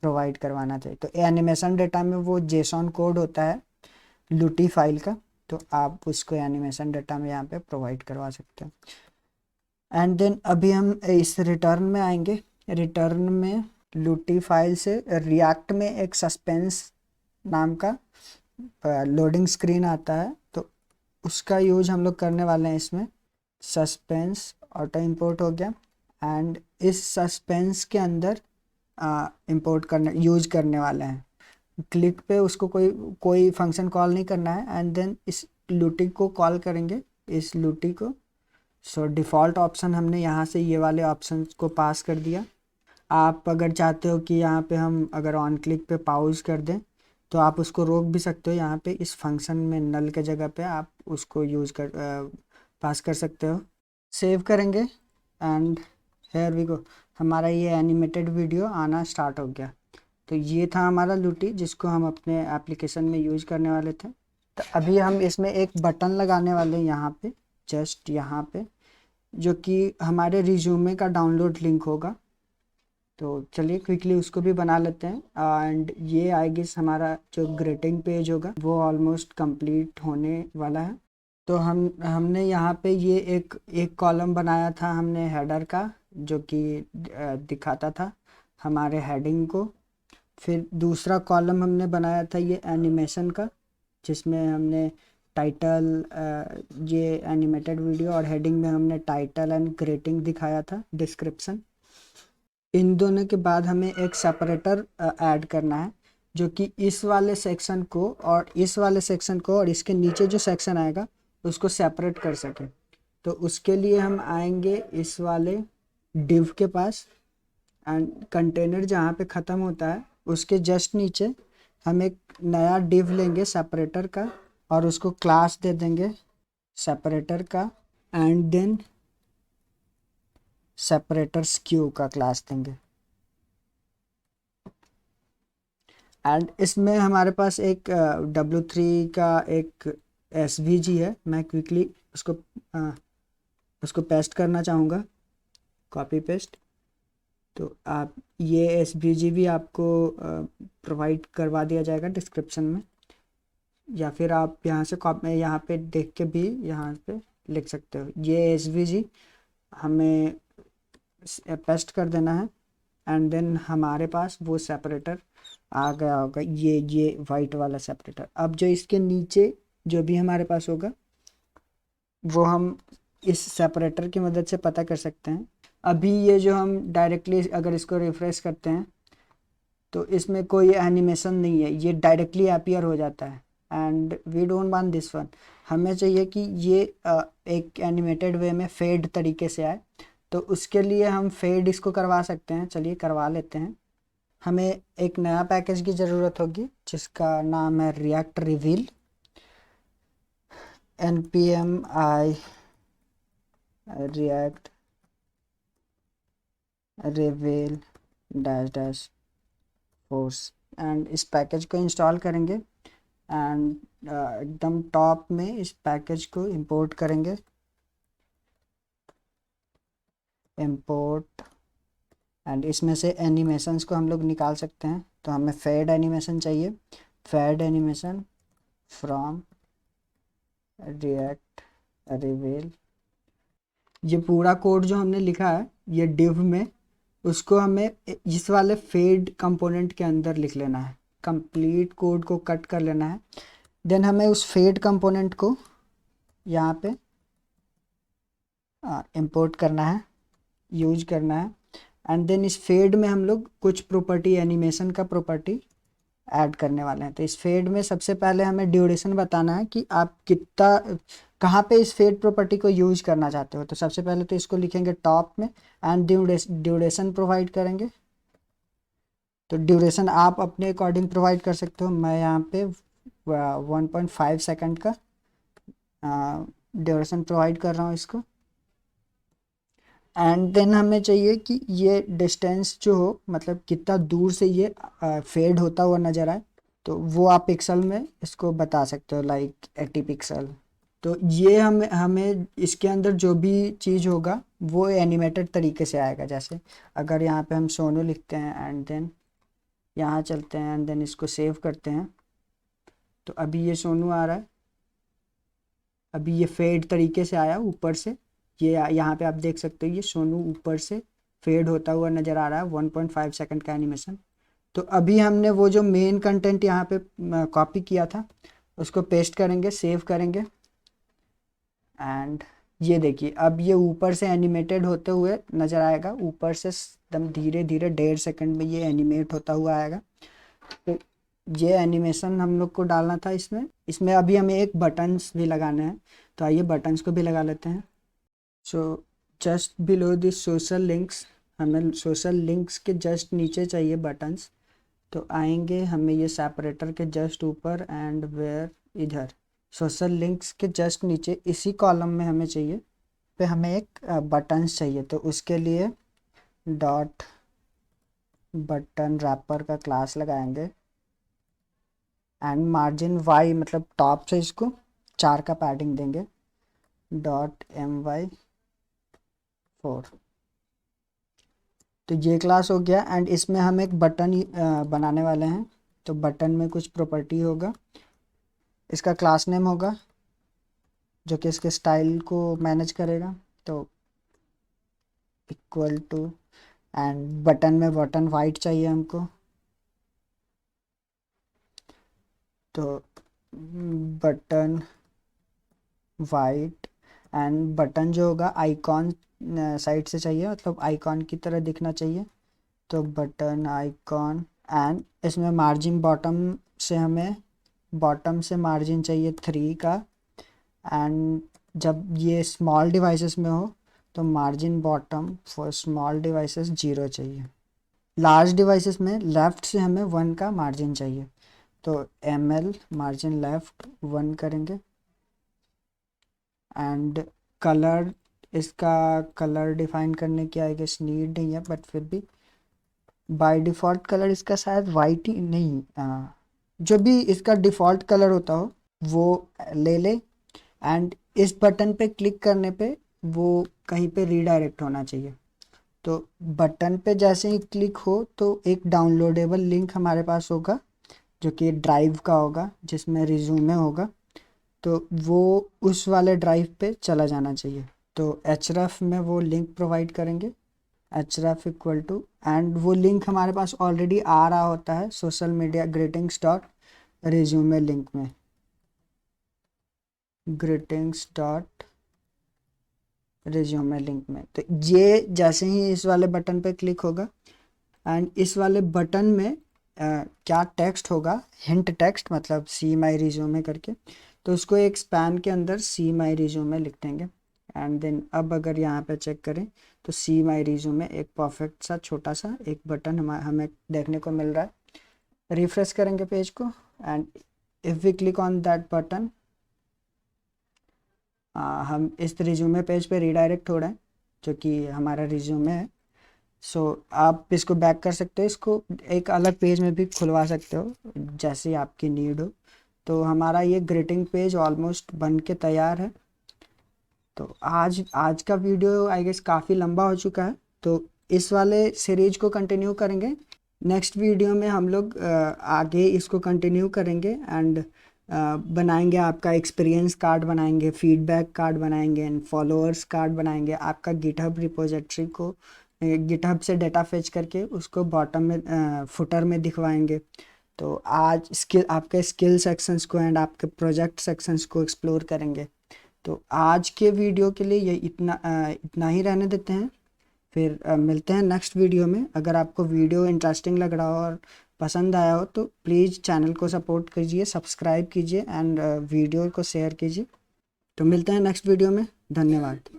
प्रोवाइड करवाना चाहिए। तो एनिमेशन डेटा में वो जेसॉन कोड होता है लूटी फाइल का, तो आप उसको एनिमेशन डेटा में यहाँ पे प्रोवाइड करवा सकते हैं। एंड देन अभी हम इस रिटर्न में आएंगे। रिटर्न में लूटी फाइल से रिएक्ट में एक सस्पेंस नाम का लोडिंग स्क्रीन आता है, तो उसका यूज हम लोग करने वाले हैं इसमें। सस्पेंस ऑटो इंपोर्ट हो गया। एंड इस सस्पेंस के अंदर यूज करने वाले हैं। क्लिक पे उसको कोई फंक्शन कॉल नहीं करना है। एंड देन इस लूटी को कॉल करेंगे, इस लूटी को। सो डिफ़ॉल्ट ऑप्शन हमने यहाँ से ये वाले ऑप्शन को पास कर दिया। आप अगर चाहते हो कि यहाँ पे हम अगर ऑन क्लिक पे पाउज कर दें तो आप उसको रोक भी सकते हो। यहाँ पे इस फंक्शन में नल के जगह पे आप उसको पास कर सकते हो। सेव करेंगे एंड हेयर वी गो, हमारा ये एनिमेटेड वीडियो आना स्टार्ट हो गया। तो ये था हमारा लूटी जिसको हम अपने एप्लीकेशन में यूज करने वाले थे। तो अभी हम इसमें एक बटन लगाने वाले हैं यहाँ पे, जस्ट यहाँ पे, जो कि हमारे रिज्यूमे का डाउनलोड लिंक होगा। तो चलिए क्विकली उसको भी बना लेते हैं। एंड ये आई गेस हमारा जो ग्रेटिंग पेज होगा वो ऑलमोस्ट कंप्लीट होने वाला है। तो हमने यहाँ पे ये एक कॉलम बनाया था हमने हेडर का, जो कि दिखाता था हमारे हेडिंग को। फिर दूसरा कॉलम हमने बनाया था ये एनिमेशन का, जिसमें हमने टाइटल, ये एनिमेटेड वीडियो, और हेडिंग में हमने टाइटल एंड ग्रेटिंग दिखाया था, डिस्क्रिप्शन। इन दोनों के बाद हमें एक सेपरेटर ऐड करना है जो कि इस वाले सेक्शन को और इस वाले सेक्शन को और इसके नीचे जो सेक्शन आएगा उसको सेपरेट कर सके। तो उसके लिए हम आएंगे इस वाले डिव के पास। एंड कंटेनर जहाँ पे ख़त्म होता है उसके जस्ट नीचे हम एक नया डिव लेंगे सेपरेटर का, और उसको क्लास दे देंगे सेपरेटर का। एंड देन सेपरेटर्स क्यू का क्लास देंगे। एंड इसमें हमारे पास एक W3 का एक SVG है। मैं क्विकली उसको पेस्ट करना चाहूँगा, कॉपी पेस्ट। तो आप ये SVG भी आपको प्रोवाइड करवा दिया जाएगा डिस्क्रिप्शन में, या फिर आप यहाँ पे देख के भी यहाँ पे लिख सकते हो। ये SVG हमें पेस्ट कर देना है। एंड देन हमारे पास वो सेपरेटर आ गया होगा, ये वाइट वाला सेपरेटर। अब जो इसके नीचे जो भी हमारे पास होगा वो हम इस सेपरेटर की मदद से पता कर सकते हैं। अभी ये जो हम डायरेक्टली अगर इसको रिफ्रेश करते हैं तो इसमें कोई एनिमेशन नहीं है, ये डायरेक्टली अपीयर हो जाता है। And we don't want this one, हमें चाहिए कि ये एक एनिमेटेड वे में फेड तरीके से आए। तो उसके लिए हम फेड इसको करवा सकते हैं, चलिए करवा लेते हैं। हमें एक नया पैकेज की ज़रूरत होगी जिसका नाम है react reveal. npm i react reveal -- force and इस पैकेज को इंस्टॉल करेंगे एंड एकदम टॉप में इस पैकेज को इंपोर्ट करेंगे, इंपोर्ट, एंड इसमें से एनिमेशंस को हम लोग निकाल सकते हैं। तो हमें फेड एनिमेशन चाहिए, fade animation from React Reveal. ये पूरा कोड जो हमने लिखा है ये डिव में, उसको हमें इस वाले फेड कंपोनेंट के अंदर लिख लेना है, कंप्लीट कोड को कट कर लेना है। देन हमें उस फेड कंपोनेंट को यहाँ पे इंपोर्ट करना है, यूज करना है, एंड देन इस फेड में हम लोग कुछ प्रॉपर्टी, एनिमेशन का प्रॉपर्टी ऐड करने वाले हैं। तो इस फेड में सबसे पहले हमें ड्यूरेशन बताना है कि आप कितना, कहाँ पे इस फेड प्रॉपर्टी को यूज करना चाहते हो। तो सबसे पहले तो इसको लिखेंगे टॉप में एंड ड्यूरेशन प्रोवाइड करेंगे। तो ड्यूरेशन आप अपने अकॉर्डिंग प्रोवाइड कर सकते हो, मैं यहाँ पे 1.5 सेकंड का ड्यूरेशन प्रोवाइड कर रहा हूँ इसको। एंड देन हमें चाहिए कि ये डिस्टेंस जो हो, मतलब कितना दूर से ये फेड होता हुआ नज़र आए, तो वो आप पिक्सल में इसको बता सकते हो, लाइक 80 पिक्सल। तो ये हमें इसके अंदर जो भी चीज़ होगा वो एनिमेटेड तरीके से आएगा। जैसे अगर यहाँ पे हम सोनू लिखते हैं एंड देन यहाँ चलते हैं एंड देन इसको सेव करते हैं, तो अभी ये सोनू आ रहा है, अभी ये फेड तरीके से आया ऊपर से। ये यहाँ पे आप देख सकते हो ये सोनू ऊपर से फेड होता हुआ नज़र आ रहा है, 1.5 सेकंड का एनिमेशन। तो अभी हमने वो जो मेन कंटेंट यहाँ पे कॉपी किया था उसको पेस्ट करेंगे, सेव करेंगे, एंड ये देखिए अब ये ऊपर से एनिमेटेड होते हुए नज़र आएगा, ऊपर से एकदम धीरे धीरे 1.5 सेकंड में ये एनिमेट होता हुआ आएगा। तो ये एनिमेशन हम लोग को डालना था इसमें। इसमें अभी हमें एक बटन्स भी लगाने हैं, तो आइए बटन्स को भी लगा लेते हैं। So just below this social links, हमें सोशल लिंक्स के जस्ट नीचे चाहिए बटन्स। तो आएंगे हमें ये सेपरेटर के जस्ट ऊपर एंड वेयर, इधर सोशल लिंक्स के जस्ट नीचे इसी कॉलम में हमें चाहिए, पे हमें एक बटन्स चाहिए। तो उसके लिए डॉट बटन रैपर का क्लास लगाएंगे एंड मार्जिन वाई, मतलब टॉप से इसको 4 का पैडिंग देंगे, डॉट my4। तो ये क्लास हो गया एंड इसमें हम एक बटन बनाने वाले हैं। तो बटन में कुछ प्रॉपर्टी होगा, इसका क्लास नेम होगा जो कि इसके स्टाइल को मैनेज करेगा। तो इक्वल टू, एंड बटन में बटन वाइट चाहिए हमको, तो बटन वाइट, एंड बटन जो होगा आइकॉन साइड से चाहिए, मतलब आइकॉन की तरह दिखना चाहिए। तो बटन आइकॉन, एंड इसमें मार्जिन बॉटम से, हमें बॉटम से मार्जिन चाहिए 3 का, एंड जब ये स्मॉल डिवाइसेस में हो तो margin bottom for small devices 0 चाहिए। लार्ज डिवाइसेस में लेफ़्ट से हमें 1 का मार्जिन चाहिए, तो ml मार्जिन लेफ़्ट 1 करेंगे। एंड कलर, इसका कलर डिफाइन करने की आई गेस नीड नहीं है, बट फिर भी बाय डिफ़ॉल्ट कलर इसका शायद वाइट ही नहीं, जो भी इसका डिफ़ॉल्ट कलर होता हो वो ले ले। एंड इस बटन पे क्लिक करने पे वो कहीं पे रीडायरेक्ट होना चाहिए। तो बटन पे जैसे ही क्लिक हो तो एक डाउनलोडेबल लिंक हमारे पास होगा जो कि ड्राइव का होगा, जिसमें रिज्यूमे होगा, तो वो उस वाले ड्राइव पे चला जाना चाहिए। तो href में वो लिंक प्रोवाइड करेंगे, href इक्वल टू, एंड वो लिंक हमारे पास ऑलरेडी आ रहा होता है social media greetings dot resume link में, ग्रीटिंग्स डॉट रिज्यूमे लिंक में। तो ये जैसे ही इस वाले बटन पे क्लिक होगा एंड इस वाले बटन में क्या टेक्स्ट होगा, हिंट टेक्स्ट, मतलब सी माई रिज्यूमे करके, तो उसको एक स्पैन के अंदर सी माई रिज्यूमे लिख देंगे। एंड देन अब अगर यहाँ पे चेक करें तो सी माई रिज्यूमे एक परफेक्ट सा छोटा सा एक बटन हमें देखने को मिल रहा है। रिफ्रेश करेंगे पेज को and if we click on that button, हम इस रिज्यूमे पेज पे रीडायरेक्ट हो रहे हैं जो कि हमारा रिज्यूमे है। सो आप इसको बैक कर सकते हो, इसको एक अलग पेज में भी खुलवा सकते हो जैसे आपकी नीड हो। तो हमारा ये ग्रीटिंग पेज ऑलमोस्ट बन के तैयार है। तो आज आज का वीडियो आई गेस काफ़ी लंबा हो चुका है, तो इस वाले सीरीज को कंटिन्यू करेंगे। नेक्स्ट वीडियो में हम लोग आगे इसको कंटिन्यू करेंगे एंड बनाएंगे आपका एक्सपीरियंस कार्ड, बनाएंगे फीडबैक कार्ड, बनाएंगे एंड फॉलोअर्स कार्ड बनाएंगे। आपका गिटहब रिपोजिटरी को गिटहब से डेटा फेच करके उसको बॉटम में फुटर में दिखवाएंगे। तो आज स्किल आपके स्किल सेक्शंस को एंड आपके प्रोजेक्ट सेक्शंस को एक्सप्लोर करेंगे। तो आज के वीडियो के लिए ये इतना ही रहने देते हैं। फिर मिलते हैं नेक्स्ट वीडियो में। अगर आपको वीडियो इंटरेस्टिंग लग रहा हो और पसंद आया हो तो प्लीज़ चैनल को सपोर्ट कीजिए, सब्सक्राइब कीजिए एंड वीडियो को शेयर कीजिए। तो मिलते हैं नेक्स्ट वीडियो में। धन्यवाद।